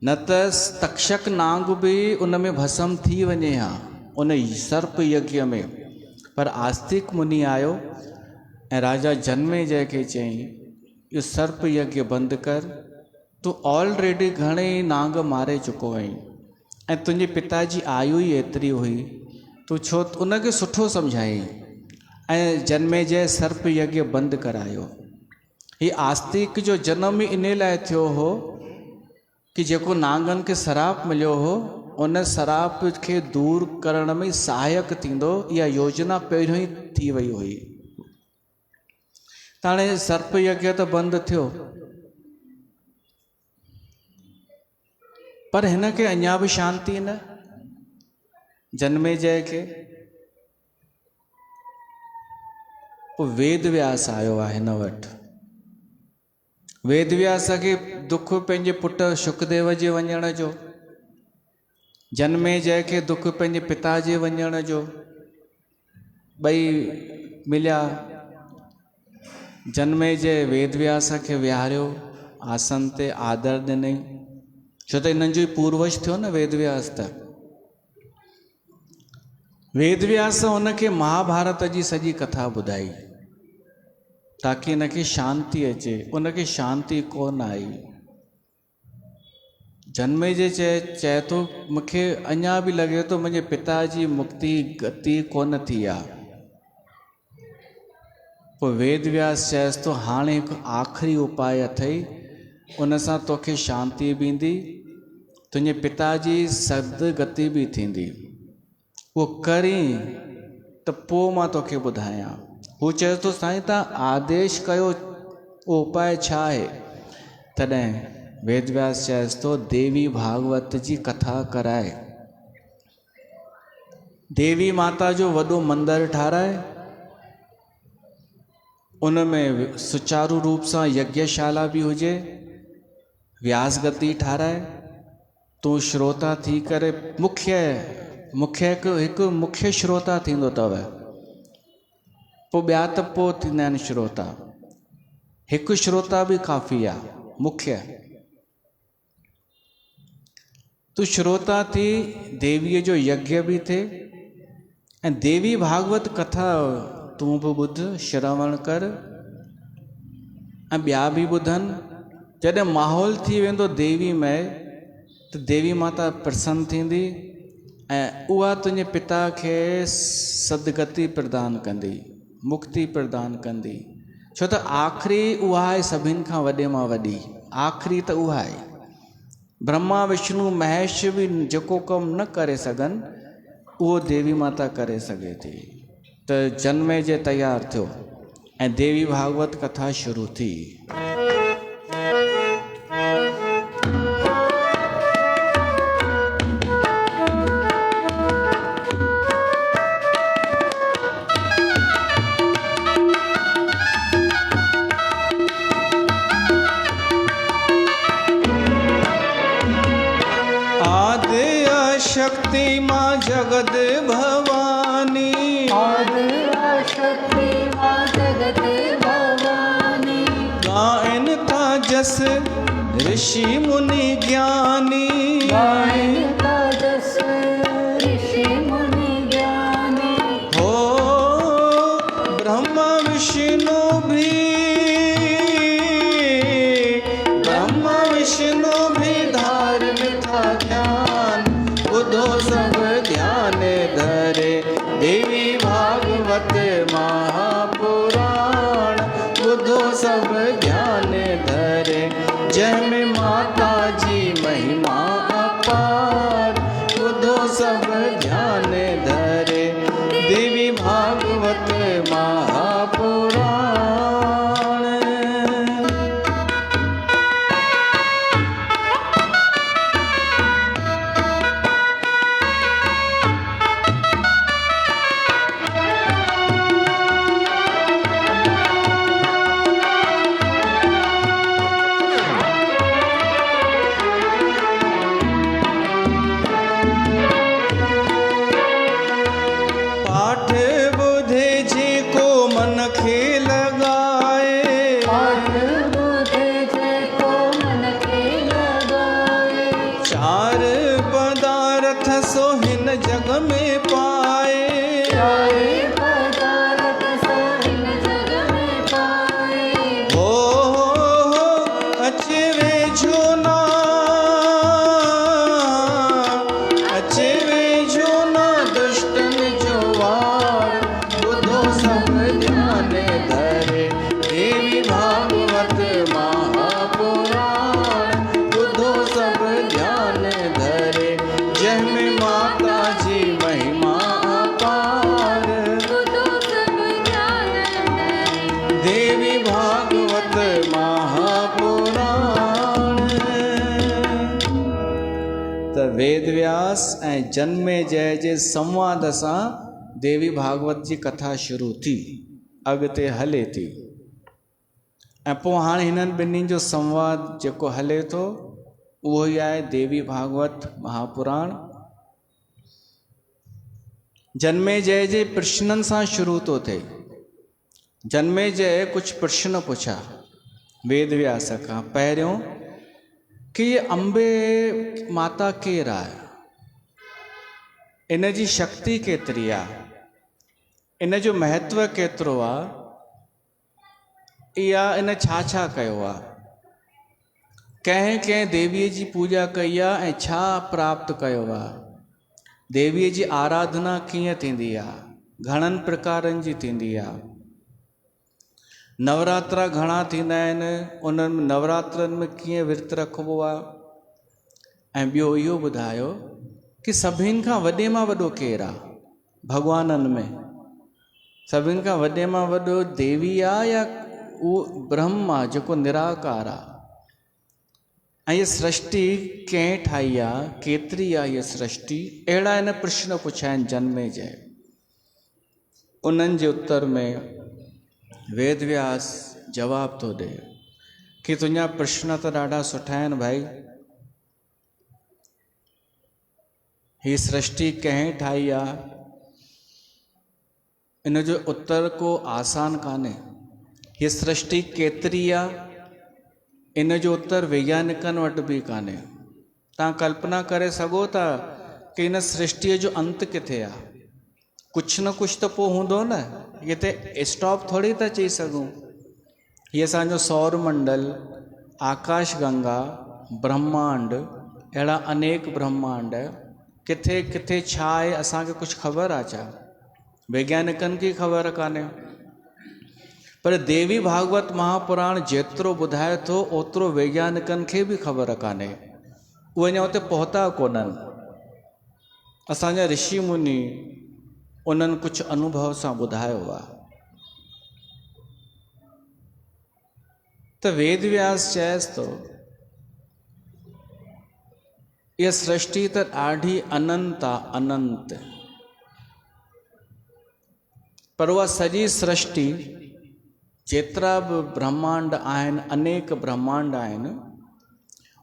न त तक्षक नांग बि उन में भस्म थी वञे हा उन सर्प यज्ञ में, पर आस्तिक मुनि आयो ऐं राजा जनमेजय खे चयईं, इहो सर्प यज्ञ बंदि कर, तूं ऑलरेडी घणेई नांग मारे चुको आहीं ऐं तुंहिंजे पिता जी आयु ई एतिरी हुई, तूं छो उनखे सुठो सम्झाईं। ऐं जनमेजय सर्प यज्ञ बंदि करायो। हीउ आस्तिक जो जनम ई इन लाइ थियो हो कि जेको नांगनि खे श्राप मिलियो हो, उन श्राप खे दूर करण में सहायक थींदो। इहा योजना पहिरियों ई थी वई हुई। त हाणे सर्प यज्ञ त बंदि थियो, पर हिन खे अञा बि शांती न, जनमेजय खे। पोइ वेद व्यास आयो आहे हिन वटि। वेद व्यास खे दुख पंहिंजे पुट शुकदेव जे वञण जो, जनमेजय खे दुख पंहिंजे पिता जे वञण जो, ॿई मिलिया। जनमेजय वेद व्यास खे विहारियो आसन ते, आदर ॾिनई, छो त हिननि जो ई पूर्वज थियो न वेद व्यास। त वेद व्यास हुनखे महाभारत जी सॼी कथा ॿुधाई ताकि हिनखे शांती अचे। उनखे शांती कोन आई। जनमेजय चए थो, मूंखे अञा बि लॻे थो मुंहिंजे पिता जी मुक्ति गति कोन थी आहे। पोइ वेद व्यास चएसि थो, हाणे हिकु आख़िरी उपाय अथई, उन सां तोखे शांती बि ईंदी, तुंहिंजे पिता जी सदगति बि थींदी। उहो करी त पोइ मां तोखे ॿुधायां। हू चए थो, साईं तव्हां आदेश कयो, उहो उपाय छा आहे? तॾहिं वेदव्यास चएसि थो देवी भागवत जी कथा कराए, देवी माता जो वॾो मंदिर ठाराए, उन में सुचारू रूप सां यज्ञशाला भी हुजे, व्यास गद्दी ठाराए, तूं श्रोता थी करे हिकु मुख्य श्रोता थींदो अथव, पोइ ॿिया त पोइ थींदा आहिनि श्रोता, हिकु श्रोता भी काफ़ी आहे मुख्य। तूं श्रोता थी, देवीअ जो यज्ञ भी थिए ऐं देवी भागवत कथा तूं भी ॿुध, श्रवण कर ऐं ॿिया भी ॿुधनि। जॾहिं माहौल थी वेंदो देवी में, त देवी माता प्रसन्न थींदी ऐं उहा तुंहिंजे पिता खे सदगति प्रदान कंदी, मुक्ति प्रदान कंदी। छो त आख़िरी उहा आहे सभिनि खां वॾे मां वॾी, आख़िरी त उहा आहे। ब्रह्मा विष्णु महेश भी जेको कमु न करे सघनि, उहो देवी माता करे सघे थी। त जन्मे जे तैयार थियो ऐं देवी भागवत कथा शुरू थी। शक्ति माँ जगत भवानी, आदिशक्ति माँ जगत भवानी, गायन का जस ऋषि मुनि ज्ञानी, गायन का जस ऋषि मुनि ज्ञानी, हो ब्रह्मा विष्णु भी धार्मिक ज्ञान, बुधो सब ध्यान धरे, देवी भागवत महापुराण, बुधो सब ध्यान धरे, जय में माता जी महिमा अपार, बुधो सब ध्यान धरे, देवी भागवत महापुराण। जग में पाए, हो अचवे झोना, अचवे झोना दुष्टन जो वार, बुधो सब ध्यान धरे, देवी भागवत महापुराण, बुधो सब ध्यान धरे, जय में माता जी महिमा अपार, देवी भागवत महापुराण। त वेदव्यास ऐं जन्मे जय जे संवाद सां देवी भागवत जी कथा शुरू थी, अॻिते हले थी। ऐं पोइ हाणे हिननि ॿिन्हिनि जो संवाद जेको हले थो उहो ई आहे देवी भागवत महापुराण। जन्मे जय जे प्रश्ननि सां शुरू थो थिए। जन्मे जय कुछ प्रश्न पुछा वेदव्यास खां। पहिरियों कि ये अंबे माता केरु आहे, इन जी शक्ति केतिरी आहे, इन जो महत्व केतिरो आहे, इहा इन छा छा कयो आहे, कंहिं कंहिं देवीअ जी पूॼा कई आहे ऐं छा प्राप्त कयो आहे, देवीअ जी आराधना कीअं थींदी आहे, घणनि प्रकारनि जी थींदी आहे, नवरात्रा घणा थींदा आहिनि, उन्हनि नवरात्रनि में कीअं विर्त रखिबो आहे। ऐं ॿियो इहो ॿुधायो कि सभिनि खां वॾे मां वॾो केरु आहे भॻवाननि में, सभिनि खां वॾे मां वॾो देवी आहे या उहो ब्रह्म आहे जेको निराकार आहे। ऐं हीअ सृष्टि कंहिं ठाही आहे, केतिरी आहे हीअ सृष्टि, अहिड़ा इन प्रश्न पुछिया आहिनि जन्मे जय। उन्हनि जे उत्तर में वेद व्यास जवाब थो ॾे कि तुंहिंजा प्रश्न त ॾाढा सुठा आहिनि भाई। हीअ सृष्टि कंहिं ठाही आहे, इन जो उत्तर को आसान कान्हे। हीअ सृष्टि केतिरी आहे, इन जो उत्तर वैज्ञानिकनि वटि बि कान्हे। तव्हां कल्पना करे सघो था कि इन सृष्टिअ जो अंत किथे आहे? कुझु न कुझु त पोइ हूंदो न, हिते स्टॉप थोरी था चई सघूं। हीअ असांजो सौर मंडल, आकाश गंगा, ब्रह्मांड, अहिड़ा अनेक ब्रह्मांड, किथे किथे छा आहे असांखे कुझु ख़बर आहे छा? वैज्ञानिकनि खे ख़बर कान्हे। पर देवी भागवत महापुराण जेतिरो ॿुधाए थो ओतिरो वैज्ञानिकनि खे बि ख़बर कान्हे। उहे अञा उते पहुता कोन्हनि। असांजा ऋषि मुनि उन्हनि कुझु अनुभव सां ॿुधायो आहे। त वेद व्यास चएसि थो इहा सृष्टि त ॾाढी अनंत आहे, अनंत। पर उहा सॼी सृष्टि, जेतिरा बि ब्रह्मांड आहिनि, अनेक ब्रह्मांड आहिनि,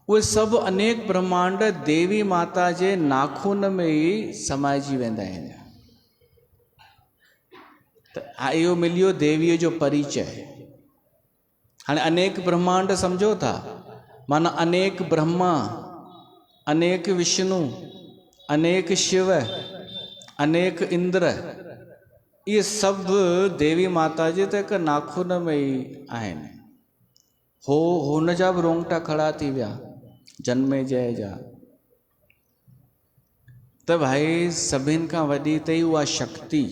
उहे सभु अनेक ब्रह्मांड देवी माता जे नाखून में ई समाइजी वेंदा आहिनि। त इहो मिलियो देवीअ जो परिचय। हाणे अनेक ब्रह्मांड सम्झो था, माना अनेक ब्रह्मा, अनेक विष्णु, अनेक शिव, अनेक इंद्र, ये सभु देवी माता जे त हिकु नाखून में ई आहिनि। हुन जा बि रोंगटा खड़ा थी विया जन्मे जय जा। त भाई सभिनि खां वॾी त ई उहा शक्ति।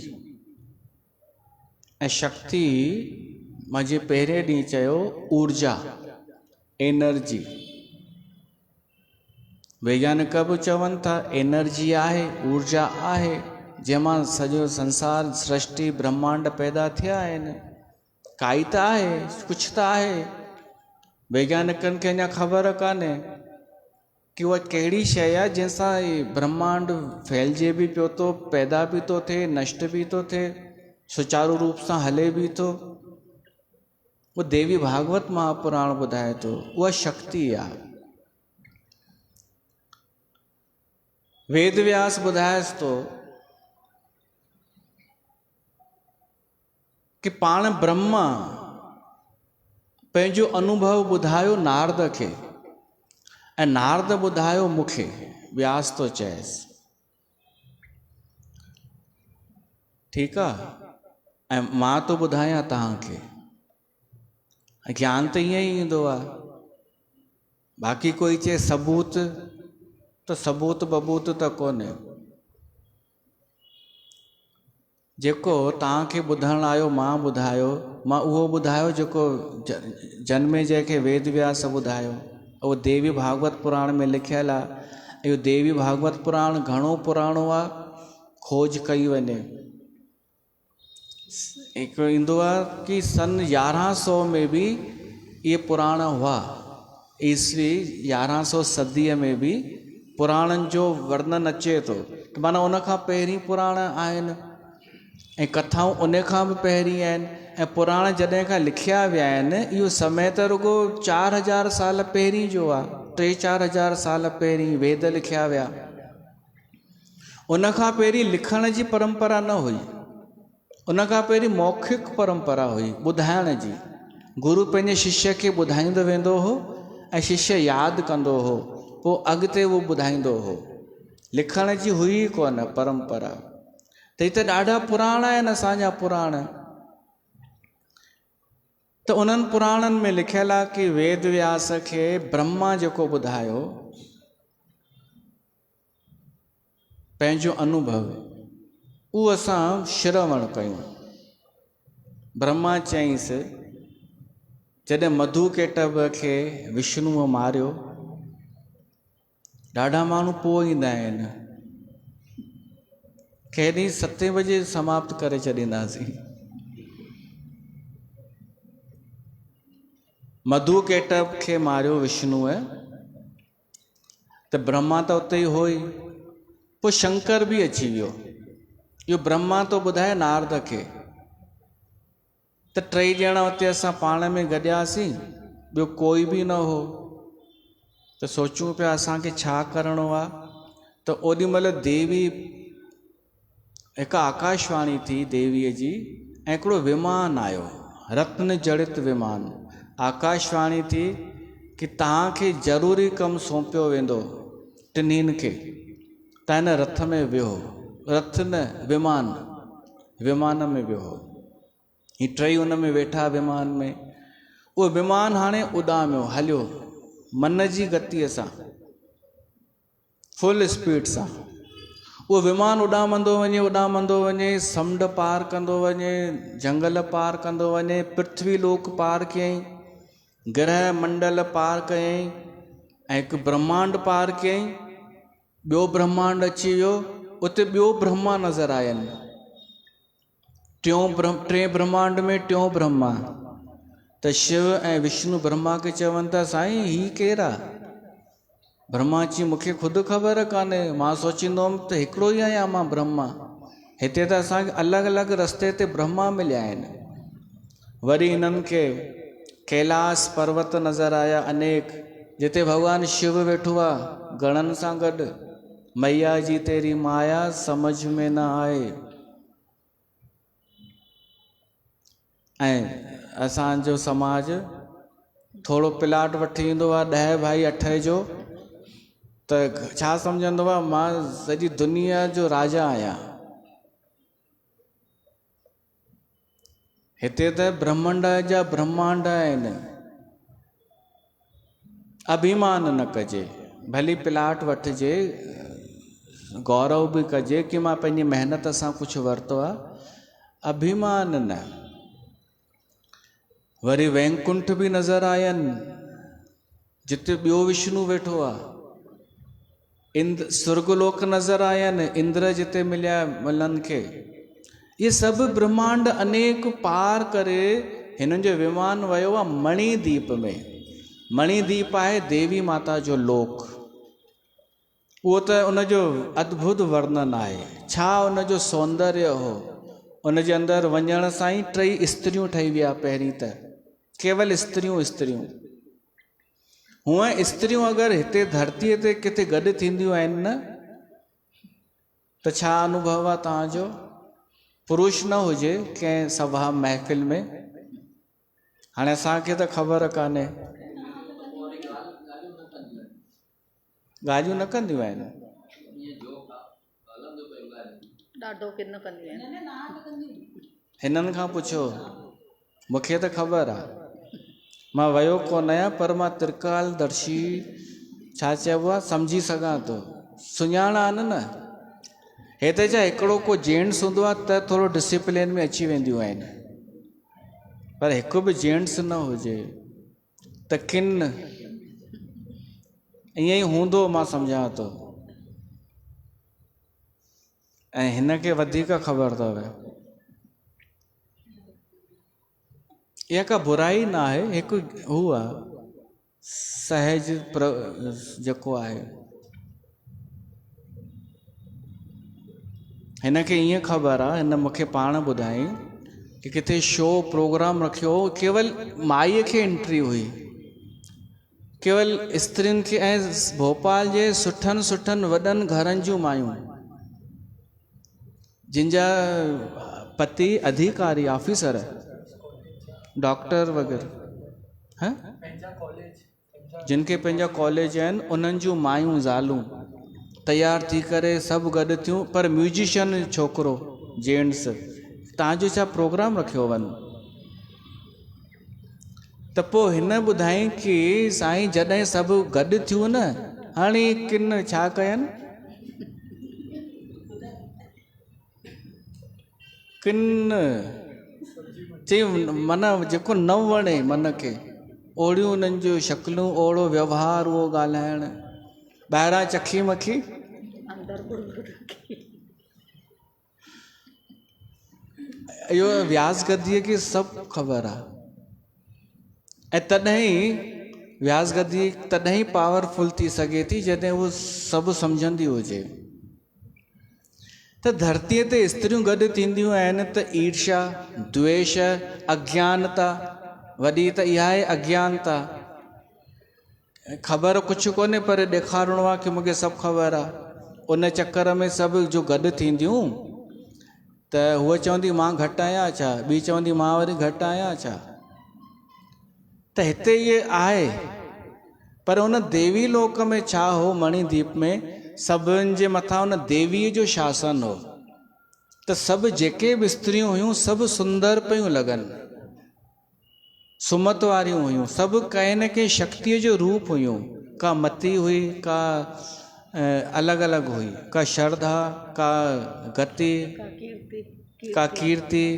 ऐं शक्ति मां जे पहिरें ॾींहुं चयो, ऊर्जा, एनर्जी। वैज्ञानिक बि चवनि था एनर्जी आहे, ऊर्जा आहे, जंहिंमां सॼो संसार, सृष्टि, ब्रह्मांड पैदा थिया आहिनि। काई त आहे, कुझु त आहे। वैज्ञानिकनि खे अञा ख़बर कान्हे कि उहा कहिड़ी शइ आहे जंहिंसां ब्रह्मांड फैलिजे बि पियो थो, पैदा बि थो थिए, नष्ट बि थो थिए, सुचारू रूप सां हले बि थो। वो देवी भागवत महापुराण ॿुधाए थो, उहा शक्ति आहे। वेद व्यास ॿुधाएसि थो कि पाण ब्रह्मा पंहिंजो अनुभव ॿुधायो नारद खे, ऐं नारद ॿुधायो मूंखे। व्यास थो चएसि ठीकु आहे, ऐं मां थो ॿुधायां तव्हांखे। ज्ञान त ईअं ई ईंदो आहे। बाक़ी कोई चए सबूत, त सबूत बबूत त कोन्हे। जेको तव्हांखे ॿुधणु आयो मां ॿुधायो, मां उहो ॿुधायो जेको जन्मे जय खे वेद व्यास ॿुधायो। उहो देवी भागवत पुराण में लिखियलु आहे। इहो देवी भागवत पुराण घणो पुराणो आहे, खोज कई वञे। हिकिड़ो ईंदो आहे कि सन 1100 में बि इहे पुराण हुआ। ईस्वी 1100 सदीअ में बि पुराणनि जो वर्णन अचे थो। माना उन खां पहिरीं पुराण आहिनि ऐं कथाऊं उन खां बि पहिरीं आहिनि। ऐं पुराण जॾहिं खां लिखिया विया आहिनि, इहो समय त रुगो 4000 साल पहिरीं जो आहे। 3-4 हज़ार साल पहिरीं वेद लिखिया विया। उन खां पहिरीं लिखण जी परंपरा न हुई। उन खां पहिरीं मौखिक परंपरा हुई, ॿुधाइण जी। गुरु पंहिंजे शिष्य खे ॿुधाईंदो वेंदो हो ऐं शिष्य यादि कंदो हो, पोइ अॻिते उहो ॿुधाईंदो हो। लिखण जी हुई कोन परंपरा। त ही त ॾाढा पुराणा आहिनि असांजा पुराण। त उन्हनि पुराणनि में लिखियलु आहे कि वेद व्यास खे ब्रह्मा जेको ॿुधायो पंहिंजो अनुभव, उहो असां श्रवण कयूं। ब्रह्मा चईंसि, जॾहिं मधुकेटभ खे विष्णुअ मारियो, ॾाढा माण्हू पोइ ईंदा आहिनि। कंहिं ॾींहुं 7 बजे समाप्त करे छॾींदासीं। मधुकेटभ खे मारियो विष्णुअ, त ब्रह्मा त उते ई हो ई। पोइ शंकर बि अची वियो। इहो ब्रह्मा तो ॿुधाए नारद खे त टई ॼणा उते असां पाण में गॾियासीं, ॿियो कोई बि न हो। त सोचूं पिया असांखे छा करिणो आहे। त ओॾीमहिल देवी हिकु आकाशवाणी थी देवीअ जी, ऐं हिकिड़ो विमान आयो, रत्न जड़ित विमान। आकाशवाणी थी कि तव्हांखे ज़रूरी कमु सौंपियो वेंदो टिन्हिनि खे, त हिन रथ में विहो। रथ न, विमान में विहो। ही टई हुन में वेठा विमान में। उहो विमान हाणे उॾामियो, हलियो मन जी गतीअ सां, फुल स्पीड सां। उहो विमान उॾामंदो वञे, समुंड पार कंदो वञे, जंगल पार कंदो वञे, पृथ्वी लोक पार कयईं, ग्रह मंडल पार कयईं, ऐं हिकु ब्रह्मांड पार कयईं। ॿियो ब्रह्मांड अची वियो, उते ॿियो ब्रह्मा नज़र आयनि। टे ब्रह्मांड में टियों ब्रह्मा। त शिव ऐं विष्णु ब्रह्मा खे चवनि था, साईं ही केरु आहे? ब्रह्मा चई, मूंखे ख़ुदि ख़बर कान्हे, मां सोचींदो हुअमि त हिकिड़ो ई आहियां मां ब्रह्मा। हिते त असांखे अलॻि अलॻि रस्ते ते ब्रह्मा मिलिया आहिनि। वरी इन्हनि खे कैलाश पर्वत नज़र आया अनेक, जिते भॻवानु शिव वेठो आहे गणनि सां गॾु। मैया जी तेरी माया समझ में न आए। ऐं असांजो समाज थोरो प्लाट वठी ईंदो आहे 10 बाई 8 जो, त छा सम्झंदो आहे मां सॼी दुनिया जो राजा आहियां। हिते त ब्रह्मांड जा ब्रह्मांड आहिनि। अभिमान न कजे, भली प्लाट वठिजे, गौरव बि कजे कि मां पंहिंजी महिनत सां कुझु वरितो आहे, अभिमान न। वरी वैकुंठ बि नज़र आयनि, जिते ॿियो विष्णु वेठो आहे। स्वर्गलोक नज़र आयनि, इंद्र जिते मिलिया मलनि खे। ये सभु ब्रह्मांड अनेक पार करे हिननि जो विमान वियो आहे मणिदीप में। मणिदीप आहे देवी माता जो लोक। उहो त उनजो अद्भुत वर्णन आहे। छा उनजो सौंदर्य हो। उनजे अंदरि वञण सां ई 3 स्त्रियूं ठही विया। पहिरीं त केवल स्त्रियूं। हूअं स्त्रियूं अगरि हिते धरतीअ ते किथे गॾु थींदियूं आहिनि न, त छा अनुभव आहे तव्हांजो? पुरुष न हुजे कंहिं सभा महफ़िल में, हाणे असांखे त ख़बर कान्हे, ॻाल्हियूं न कंदियूं आहिनि। ॾाढो किन कंदियूं आहिनि। हिननि खां पुछो, मूंखे त ख़बर आहे, मां वियो कोन आहियां, पर मां त्रिकालदर्शी छा चइबो आहे सम्झी सघां थो, सुञाणा आहिनि न। हिते छा हिकिड़ो को जेंट्स हूंदो आहे त थोरो डिसिप्लिन में अची वेंदियूं आहिनि, पर हिकु बि जेंट्स न हुजे त किन ईअं ई हूंदो, मां सम्झां थो। ऐं हिन खे वधीक ख़बर अथव। इहा का बुराई न आहे, हिकु हू आहे सहज जेको आहे। हिन खे ईअं ख़बर आहे, हिन मूंखे पाण ॿुधाई कि किथे शो प्रोग्राम रखियो, केवल माईअ खे एंट्री हुई, केवल स्त्रियुनि खे। ऐं भोपाल जे सुठनि वॾनि घरनि जूं मायूं, जिन जा पति अधिकारी ऑफिसर, डॉक्टर वग़ैरह, जिन खे पंहिंजा कॉलेज आहिनि, उन्हनि जूं मायूं ज़ालूं तैयार थी करे सभु गॾु थियूं। पर म्यूजिशियन छोकिरो जेंट्स, तव्हांजो छा प्रोग्राम रखियो वञ? त पोइ हिन ॿुधाई कि साईं जॾहिं सभु गॾु थियूं न, हाणे किन छा कयनि, किन चई माना जेको न वणे मन खे, ओड़ियूं उन्हनि जूं शक्लूं, ओड़ो व्यवहार, उहो ॻाल्हाइण, ॿाहिरां चखी मखी, इहो व्यास गद्दीअ खे सभु ख़बर आहे। ऐं तॾहिं व्यास गद्दी तॾहिं पावरफुल थी सघे थी जॾहिं उहो सभु सम्झंदी हुजे। त धरतीअ ते स्त्रियूं गॾु थींदियूं आहिनि त ईर्ष्या, द्वेष, अज्ञानता, वॾी त इहा आहे अज्ञानता। ख़बर कुझु कोन्हे पर ॾेखारिणो आहे की मूंखे सभु ख़बर आहे। उन चकर में सभु जो गॾु थींदियूं त हूअ चवंदी मां घटि आहियां छा, ॿी चवंदी मां वरी घटि आहियां छा। त हिते इहे आहे, पर उन देवी लोक में छा हो, मणिदीप में सभिनि जे मथां उन देवीअ जो शासन हो। त सभु जेके बि स्त्रियूं हुयूं सभु सुंदर पियूं लॻनि, सुमत वारियूं हुयूं, सभु कंहिं न कंहिं शक्तिअ जो रूप हुयूं। का मती हुई, का अलॻि अलॻि हुई, का श्रद्धा, का गति, का कीर्ति।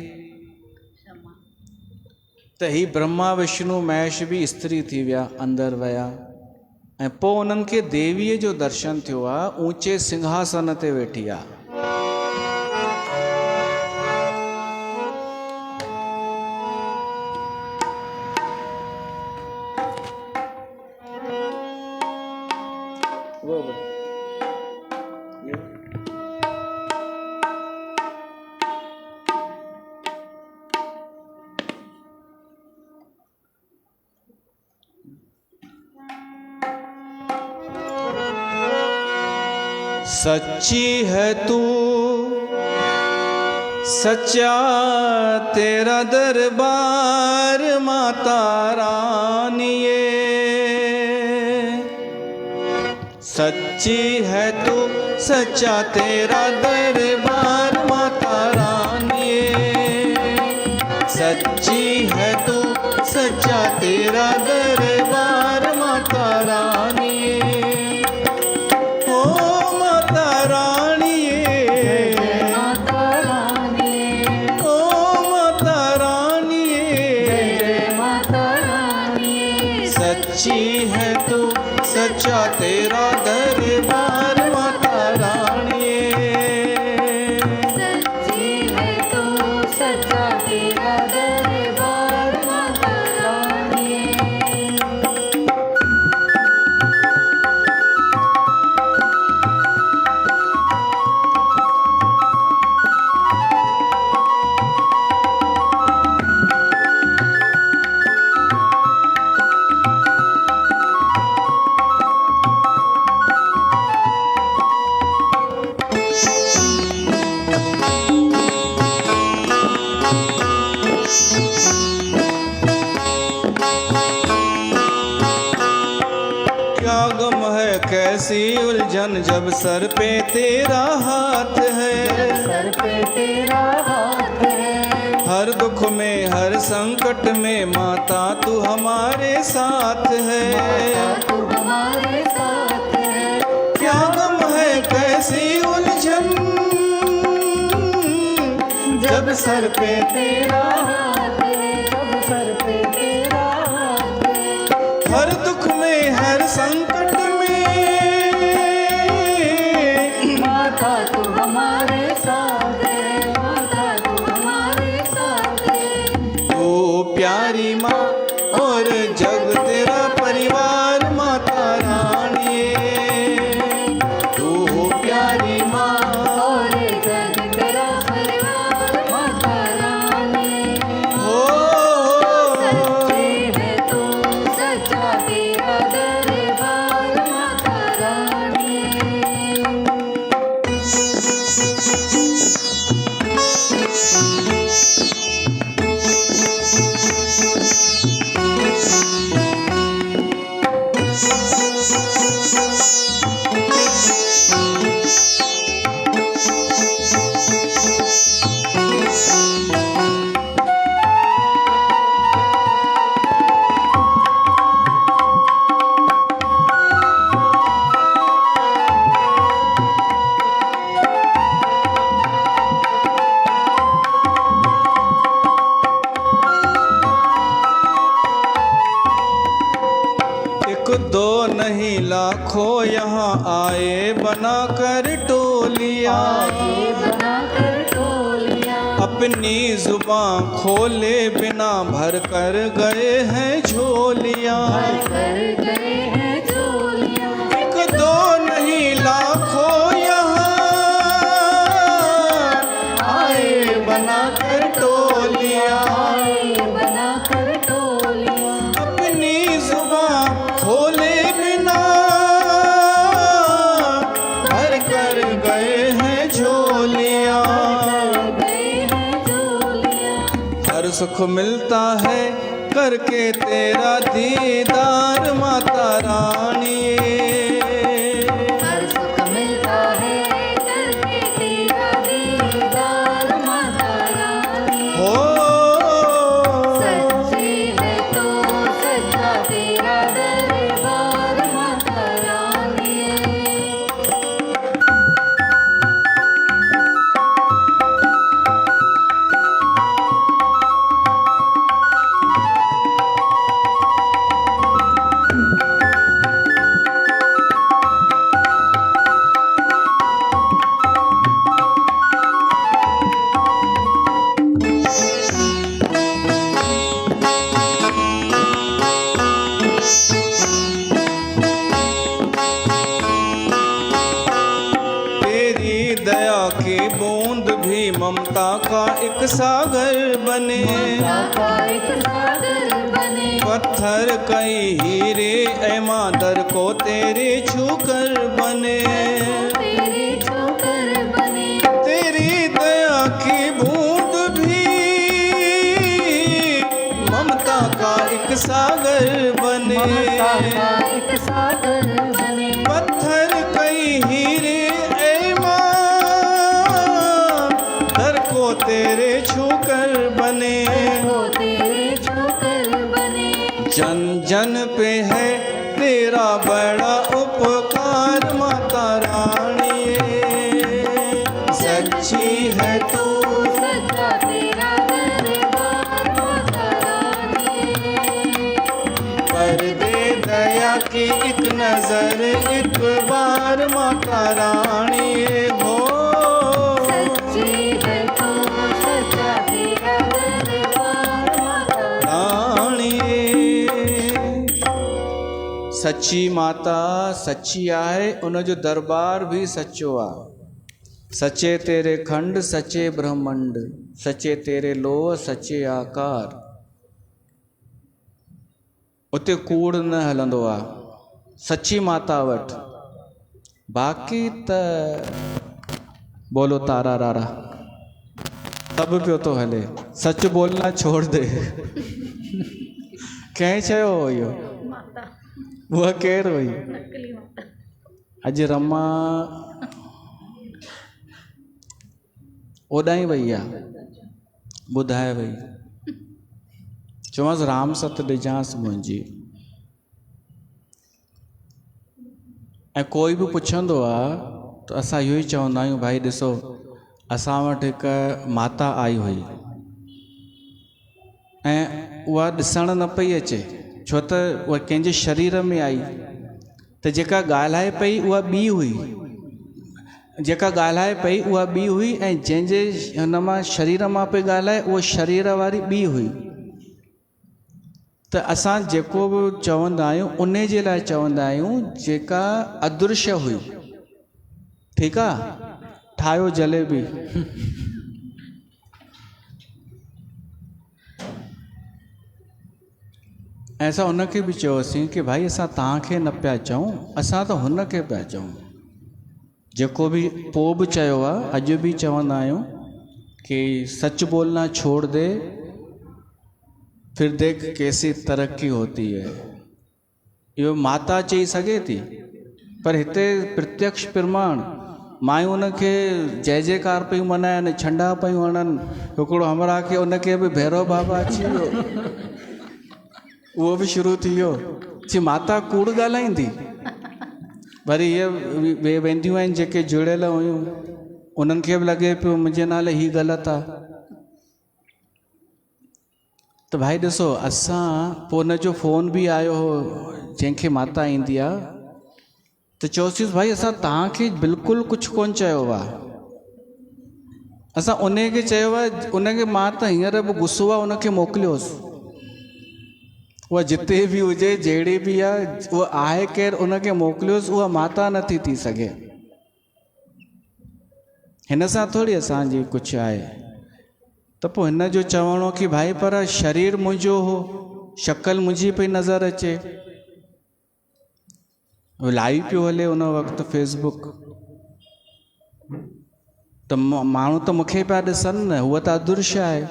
त ही ब्रह्मा विष्णु महेश बि स्त्री थी विया, अंदरि विया ऐं पोइ उन्हनि खे देवीअ जो दर्शन थियो आहे, ऊचे सिंहासन ते वेठी आहे। सच्ची है तू सच्चा तेरा दरबार माता रानिए, सच्ची है तू सच्चा तेरा दरबार माता रानिए, सच्ची है तू सच्चा तेरा दरबार माता रानिए। सच्ची है तू सच्चा तेरा दरबार माता रानी, सच्ची है तू सच्चा तेरा दरबार माता रानी। कैसी उलझन जब सर पे तेरा हाथ है, सर पे तेरा हाथ है। हर दुख में हर संकट में माता तू हमारे साथ है, तू हमारे साथ है। क्या गम है कैसी उलझन जब सर पे तेरा हाथ है, जब सर पे तेरा हाथ है। हर दुख में हर संकट तू हमारे साथ है, माता तू हमारे साथ है। तू प्यारी माँ और जग तेरा परिवार माता रानी, तू प्यारी माँ और जग तेरा परिवार माता रानी। हो सच्ची है तू सच्चा तेरा दरबार माता रानी। दो नहीं लाखों यहाँ आए बनाकर टोलियाँ, अपनी जुबान खोले बिना भर कर गए हैं झोलियां। कर गए हैं झोलियां। एक दो नहीं लाखों यहाँ आए बनाकर टोलियां। आए बनाकर टोलियां। अपनी जुबान खोले बिना भर कर गए हैं झोलियां। कर गए हैं झोलियां। हर सुख मिलता है करके तेरा दीदार माता रानी। हर सुख मिलता है करके तेरा दीदार माता रानी। हो सच्ची है तो सच्चा तेरा दरबार माता रानी। तेरी दया की बूंद भी ममता का एक सागर बने। ममता का एक सागर बने। पत्थर कई हीरे ऐ मादर को तेरे छूकर बने। तेरे छूकर बने। तेरी दया की बूंद भी ममता का एक सागर बने। ममता का एक सागर बने। पत्थर कई हीरे ऐ मां दर को तेरे छूकर बने। वो तेरे छूकर बने। जन जन पे है तेरा बड़ा उपकार माता रानी। सच्ची है तू सच्चा तेरा दरबार माता रानी। पर दे दया की एक नजर एक बार माता रानी हो। सच्ची है तो सच्चा तेरा दरबार माता राणी सच्ची माता सच्ची आहे, उन जो दरबार भी सच्चो आहे। सचे तेरे खंड सचे ब्रह्मंड, सचे तेरे लोह सचे आकार। उते कूड़ न हलंदो आहे सच्ची माता वटि। बाक़ी त बोलो तारा रारा तब पियो थो हले। सच बोलना छोड़ दे। कंहिं चयो हो इहो? उहा केरु हुई? अॼु रमा ओॾां ई वई आहे, ॿुधाए वई। चवांसि राम सत ॾिजांसि मुंहिंजी। ऐं कोई बि पुछंदो आहे त असां इहो ई चवंदा आहियूं, भाई ॾिसो असां वटि हिकु माता आई हुई ऐं उहा ॾिसणु न पई अचे, छो त उहा कंहिंजे शरीर में आई। त जेका ॻाल्हाए पई उहा ॿी हुई, जेका ॻाल्हाए पई उहा ॿी हुई, ऐं जंहिंजे हुन मां शरीर मां पई ॻाल्हाए उहा शरीर वारी ॿी हुई। त असां जेको बि चवंदा आहियूं उन जे लाइ चवंदा आहियूं जेका अदृश्य हुई। ठीकु आहे, ठाहियो जलेबी। ऐं असां हुनखे बि चयोसीं कि भाई असां तव्हांखे न पिया चऊं, असां त हुनखे पिया चऊं। जेको बि पोइ बि चयो आहे, अॼु बि चवंदा आहियूं कि सच बोलना छोड़ दे फिर देख कैसी तरक्की होती है। इहो माता चई सघे थी, पर हिते प्रत्यक्ष प्रमाण मायूं उनखे जय जयकार पयूं मनाइनि, छंडा पयूं हणनि। हिकिड़ो हमरा खे उनखे बि भैरव बाबा अची वियो, उहो बि शुरू थी वियो चई माता कूड़ ॻाल्हाईंदी। वरी इहे वेंदियूं आहिनि जेके जुड़ियल हुयूं, उन्हनि खे बि लॻे पियो मुंहिंजे नाले हीउ ग़लति आहे। त भाई ॾिसो असां पोइ हुनजो फ़ोन बि आयो हो जंहिंखे माता ईंदी आहे, त चयोसींसि भाई असां तव्हांखे बिल्कुलु कुझु कोन चयो आहे, असां उनखे चयो आहे, उनखे मां त हींअर बि गुस्सो आहे, उनखे मोकिलियोसि। उहा जिते बि हुजे, जहिड़ी बि आहे, उहा आहे केरु, उनखे मोकिलियोसि। उहा माता नथी थी सघे। हिन सां थोरी असांजी कुझु आहे। त पोइ हिन जो चवणो कि भाई पर शरीर मुंहिंजो हो, शक्ल मुंहिंजी पई नज़र अचे। लाइव पियो हले उन वक़्तु फेसबुक, त माण्हू त मूंखे पिया ॾिसनि न, हूअ त अदृश्य आहे।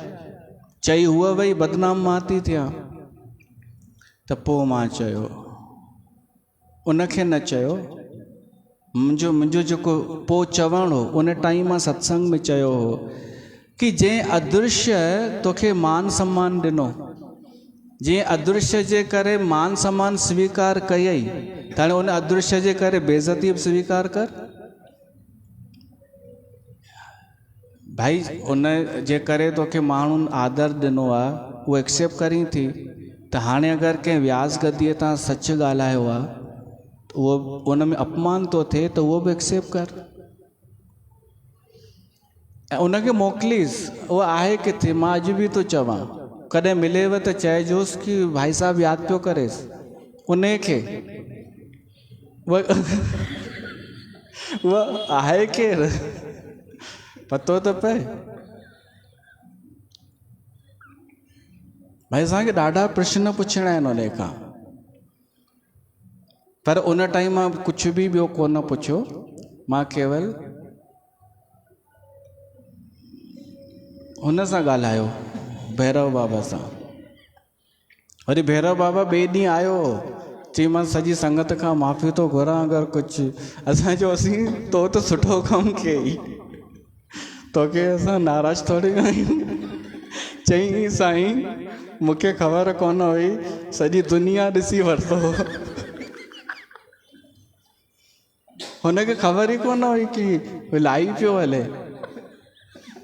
चई हूअ वई बदनाम मां थी थियां। त पोइ मां चयो, उनखे न चयो, मुंहिंजो जेको पोइ चवणु हो, उन टाइम मां सत्संग में चयो हो कि जंहिं अदृश्य तोखे मान सम्मान ॾिनो, जंहिं अदृश्य जे करे मान सम्मान स्वीकार कयई, त हाणे उन अदृश्य जे करे बेइज़ती बि स्वीकार कर। भाई उन जे करे तोखे माण्हुनि आदर ॾिनो आहे, उहो एक्सेप्ट करी थी। त हाणे अगरि कंहिं व्यास गद्दीअ तां सच ॻाल्हायो आहे, त उहो उन में अपमान थो थिए, त उहो बि एक्सेप्ट कर ऐं उनखे मोकिलीसि। उहो आहे किथे, मां अॼु बि थो चवां, कॾहिं मिलेव त चइजोसि कि भाई साहब यादि पियो करेसि उनखे। उहा आहे केरु, पतो त पए। भाई असांखे ॾाढा प्रश्न पुछणा आहिनि उन खां, पर उन टाइम मां कुझु बि ॿियो कोन पुछियो। मां केवल हुन सां ॻाल्हायो, भैरव बाबा सां। वरी भैरव बाबा ॿिए ॾींहुं आयो, चई मां सॼी संगत खां माफ़ी थो घुरां, अगरि कुझु असां चयोसीं तो त सुठो कमु कयई, तोखे असां नाराज़ थोरी आहियूं। चई साईं मूंखे ख़बर कोन हुई, सॼी दुनिया ॾिसी वरितो। हुनखे ख़बर ई कोन हुई कि लाइव पियो हले।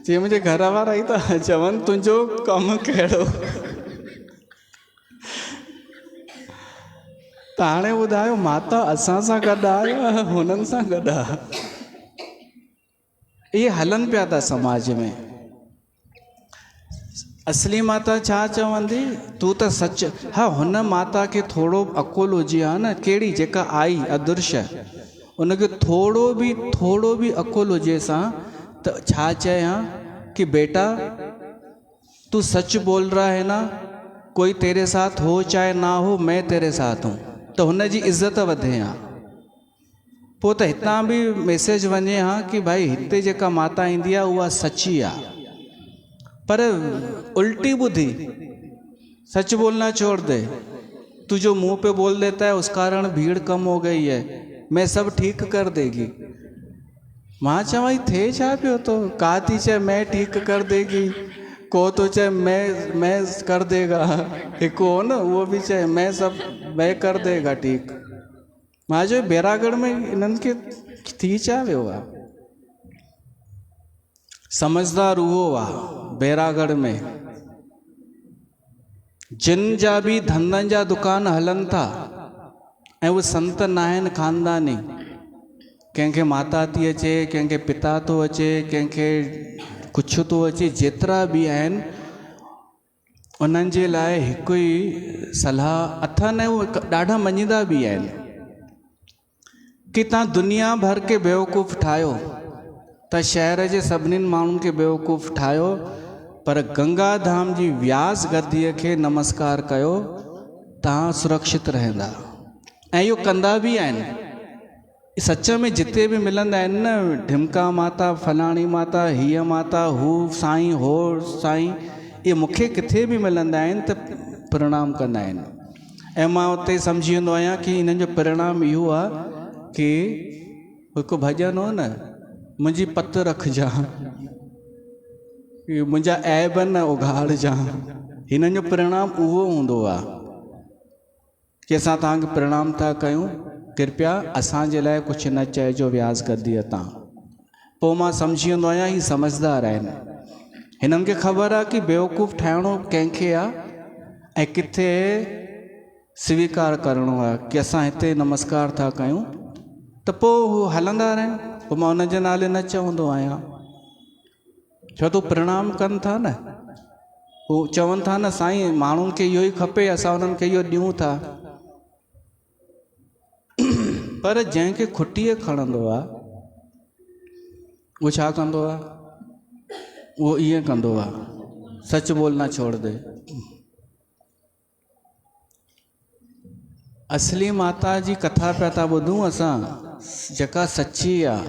चई मुंहिंजे घर वारा ई था चवनि तुंहिंजो कमु कहिड़ो। त हाणे ॿुधायो, माता असां सां गॾु आहे या हुननि सां गॾु आहे? इहे हलनि पिया था समाज में। असली माता छा चवंदी, तूं त सच। हा, हुन माता खे थोरो अकुल हुजे हा न, कहिड़ी जेका आई अदृश्य, उनखे थोरो बि अकुल हुजे सां त छा चए हा कि बेटा तू सच बोल रहा है ना, कोई तेरे साथ हो चाहे ना हो, मैं तेरे साथ हूँ। त हुन जी इज़त वधे हा। पोइ त हितां बि मैसेज वञे हा कि भाई हिते जेका माता ईंदी आहे उहा सची आहे। पर उल्टी बुद्धि, सच बोलना छोड़ दे, तू जो मुंह पे बोल देता है उस कारण भीड़ कम हो गई है, मैं सब ठीक कर देगी। मां चवाई थे छा पियो तो, का थी चए मैं ठीक कर देगी, को तो चए मैं कर देगा, हिकु हो न उहो बि चए मैं कर देगा ठीक। मां जो बैरागढ़ में इन्हनि खे थी छा वियो आहे। समझदार उहो आहे बैरागढ़ में, जिन जा बि धंधनि जा दुकान हलनि था ऐं उहे संत न आहिनि ख़ानदानी। कंहिंखे माता थी अचे, कंहिंखे पिता थो अचे, कंहिंखे कुझु थो अचे, जेतिरा बि आहिनि उन्हनि जे लाइ हिकु ई सलाह अथनि, उहे ॾाढा मञीदा बि आहिनि कि तव्हां दुनिया भर खे बेवकूफ़ ठाहियो, त शहर जे सभिनीनि माण्हुनि खे बेवकूफ़ ठाहियो, पर गंगा धाम जी व्यास गद्दीअ खे नमस्कार कयो, तव्हां सुरक्षित रहंदा। ऐं इहो कंदा बि आहिनि। सच में जिते बि मिलंदा आहिनि न, ढिमका माता, फलाणी माता, हीअ माता, हू साईं, हो साईं, इहे मूंखे किथे बि मिलंदा आहिनि त प्रणाम कंदा आहिनि। ऐं मां उते सम्झी वेंदो आहियां कि हिननि जो परिणाम इहो आहे कि हिकु भॼन हो न, मुंहिंजी पत रखजांइ, मुंहिंजा ऐब न उघाड़जांइ। हिननि जो परिणाम उहो हूंदो आहे कि असां तव्हांखे प्रणाम था कयूं, कृपया असांजे लाइ कुझु न चइजो व्यास गद्दीअ तां। पोइ मां सम्झी वेंदो आहियां ही समझदार आहिनि। हिननि खे ख़बर आहे कि बेवकूफ़ ठाहिणो कंहिंखे आहे ऐं किथे स्वीकार करिणो आहे कि असां हिते नमस्कार था कयूं, त पोइ हू हलंदा रहनि। पोइ मां हुनजे नाले न चवंदो आहियां। छो तो प्रणाम कनि था न, हू चवनि था न साईं माण्हुनि खे इहो ई खपे, असां उन्हनि खे इहो ॾियूं था। पर जंहिंखे खुटीअ खणंदो आहे उहो छा कंदो आहे? उहो ईअं कंदो आहे, सच बोलना छोड़ दे। असली माता जी कथा पिया था ॿुधूं असां, जेका सची आहे,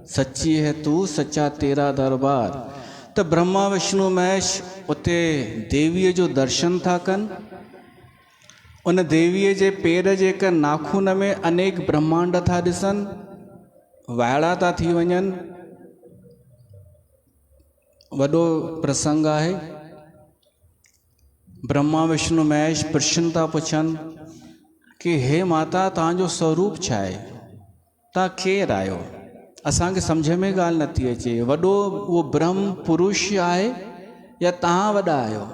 सची है तू सच्चा तेरा दरबार। त ब्रह्मा विष्णु महेश उते देवीअ जो दर्शन था कनि। उन देवीअ जे पेर जे हिक नाखून में अनेक ब्रह्मांड था ॾिसनि, वाइड़ा था थी वञनि। वॾो प्रसंग आहे। ब्रह्मा विष्णु महेश प्रश्न था पुछनि कि हे माता तव्हांजो स्वरूप छा आहे, तव्हां केरु आहियो? असांखे सम्झ में ॻाल्हि नथी अचे, वॾो उहो ब्रह्म पुरुष आहे या तव्हां वॾा आहियो?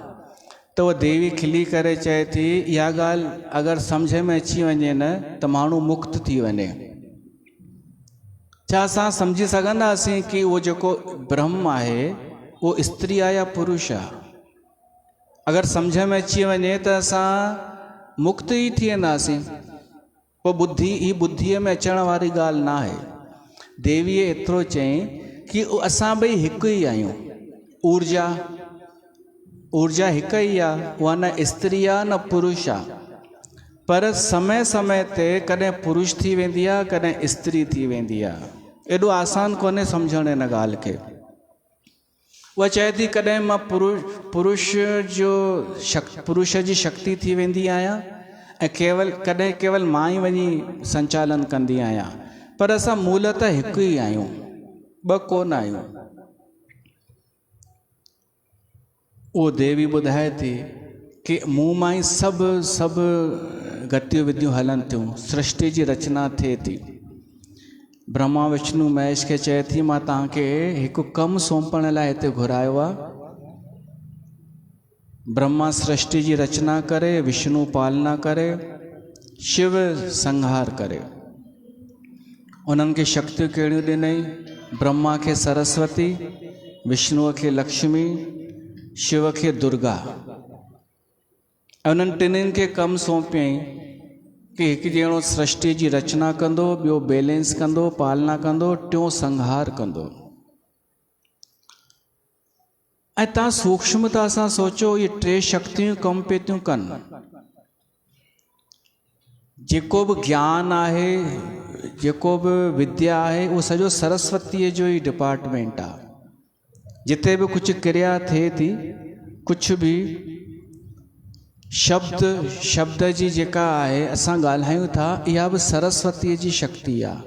त उहा देवी खिली करे चए थी, इहा ॻाल्हि अगरि सम्झ में अची वञे न त माण्हू मुक्त थी वञे। छा असां सम्झी सघंदासीं कि उहो जेको ब्रह्म आहे उहो स्त्री आहे या पुरुष आहे? अगरि सम्झ में अची वञे त असां मुक्त ई थी वेंदासीं। पोइ बुद्धीअ में अचण वारी ॻाल्हि न आहे। देवीअ एतिरो चयईं कि असां ॿई हिकु ई आहियूं। ऊर्जा हिकु ई आहे, उहा न स्त्री आहे न पुरुष आहे। पर समय समय ते कॾहिं पुरुष थी वेंदी आहे, कॾहिं स्त्री थी वेंदी आहे। एॾो आसान कोन्हे सम्झण हिन ॻाल्हि खे। उहा चए थी कॾहिं मां पुरुष जी शक्ति थी वेंदी आहियां ऐं कॾहिं केवल मां ई वञी संचालन कंदी आहियां। पर असां मूलतः हिकु ई आहियूं, ॿ कोन आहियूं। उहो देवी ॿुधाए थी कि मूं मां ई सभु गतिविधियूं हलनि थियूं, सृष्टि जी रचना थिए थी। ब्रह्मा विष्णु महेश खे चए थी मां तव्हांखे हिकु कमु सौंपण लाइ हिते घुरायो आहे। ब्रह्मा सृष्टि जी रचना करे, विष्णु पालना करे, शिव संहार करे। उन्हनि खे शक्तियूं कहिड़ियूं ॾिनई? ब्रह्मा खे सरस्वती, विष्णुअ खे लक्ष्मी, शिव खे दुर्गा। ऐं उन्हनि टिनिनि खे कमु सौंपियईं कि हिकु ॼणो सृष्टि जी रचना कंदो, ॿियो बैलेंस कंदो, पालना कंदो, टियों संहार कंदो। ऐं तव्हां सूक्ष्मता सां सोचो, ये टे शक्तियूं कमु पिए थियूं कनि। जेको बि ज्ञान आहे, जेको बि विद्या आहे, उहो सॼो सरस्वतीअ जो ई डिपार्टमेंट आहे। जिते बि कुझु क्रिया थिए थी, कुझु बि शब्द जी जेका आहे असां ॻाल्हायूं था, इहा बि सरस्वतीअ जी शक्ति आहे।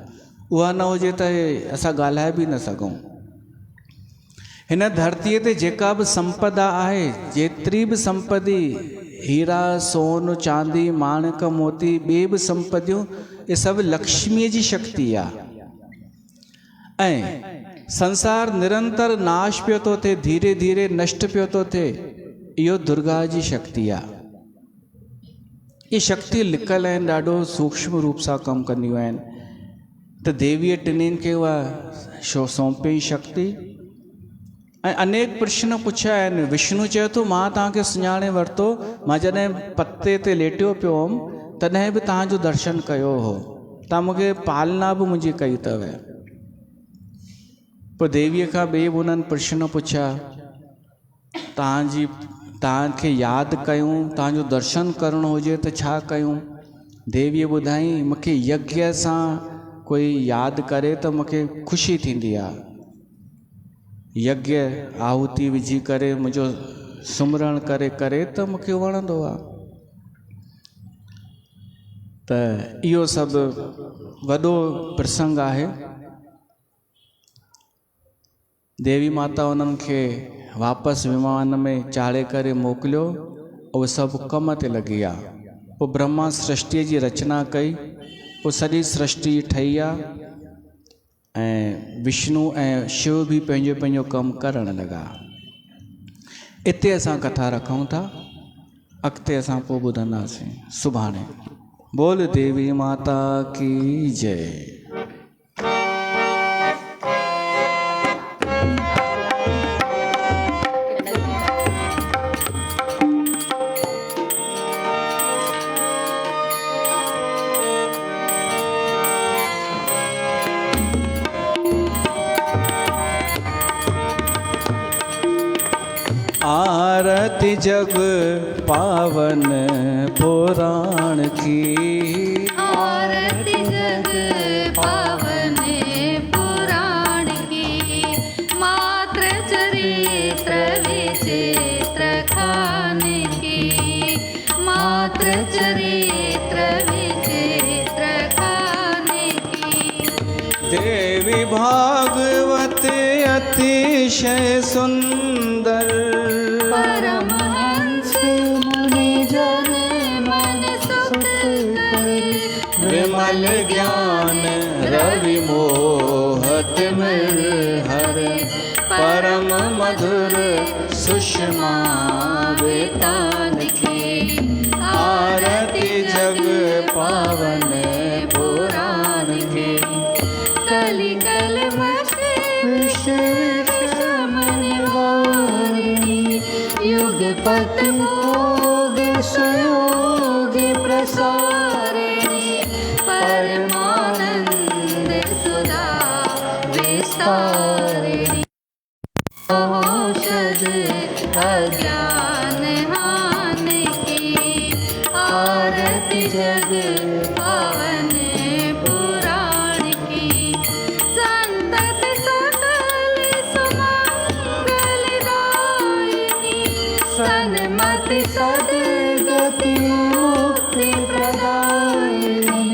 उहा न हुजे त असां ॻाल्हाए बि न सघूं। हिन धरतीअ ते जेका बि संपदा आहे, जेतिरी बि संपत्ति, हीरा सोन चांदी माणिक मोती, ॿिए बि संपतियूं, इहे सभु लक्ष्मीअ जी शक्ति आहे। ऐं संसार निरंतर नाश पियो थो थिए, धीरे धीरे नष्ट पियो थो थिए, इहो दुर्गा जी शक्ति आहे। ये शक्ति लिकल आहिनि, ॾाढो सूक्ष्म रूप सां कमु कंदियूं आहिनि। त देवीअ टिनिनि खे उहा सौंपी शक्ति। ऐं अनेक प्रश्न पुछिया आहिनि। विष्णु चयो थो मां तव्हांखे सुञाणे वरितो, मां जॾहिं पते ते लेटियो पियो हुअमि तॾहिं बि तव्हांजो दर्शन कयो हो, तव्हां मूंखे पालना बि मुंहिंजी कई अथव। पोइ देवीअ खां ॿिए बि उन्हनि प्रश्न पुछिया, तव्हांखे यादि कयूं, तव्हांजो दर्शन करणो हुजे त छा कयूं? देवीअ ॿुधाई मूंखे यज्ञ सां कोई यादि करे त मूंखे ख़ुशी थींदी आहे। यज्ञ आहुति विझी करे मुंहिंजो सुमरण करे त मूंखे वणंदो आहे। त इहो सभु वॾो प्रसंग आहे। देवी माता उन्हनि खे वापसि विमान में चाढ़े करे मोकिलियो, उहे सभु कम ते लॻी विया। पोइ ब्रह्मा सृष्टिअ जी रचना कई, पोइ सॼी सृष्टि ठही आहे ऐं विष्णु ऐं शिव बि पंहिंजो पंहिंजो कमु करणु लॻा। इते असां कथा रखूं था, अॻिते असां पोइ ॿुधंदासीं सुभाणे। बोल देवी माता की जय। आरती जग पावन पुराण की। आरती जग पावन पुराण की। मात्र चरित्र विचित्र खान की। मात्र चरित्र विचित्र खान की। देवी भागवत अतिशय सुंदर। परमहंस मुनि जन मन सुख करे। विमल ज्ञान रवि मोहत हर। परम मधुर सुषमा वेतान की। आरती जग पावन पुराण की। कलि कल्मष विषमनिवारिणी। युगपत भोग सुयोग प्रसारिणी। परमानंद सुधा विस्तारिणी। औषध अज्ञान हान की। आरती जग पावन पुराण की। संतत सकल सुमंगलदायिनी। सन्मति सद्गति मुक्ति प्रदायिनी।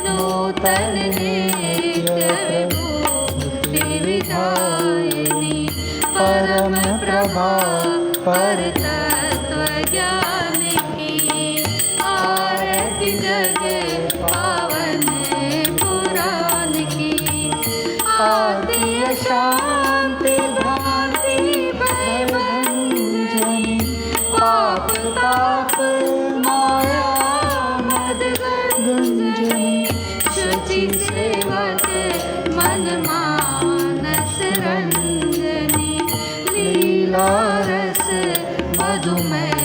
नूतन नित्य विभूति विधायिनी। परम प्रभा पर तत्व ज्ञान की। आरती जग पावन पुराण की। आदि शांति भ्रांति भयभंजनी। पाप ताप माया मद गंजनी। शुचि सेवक मन मानस रंजनी। लीला रस मधुमय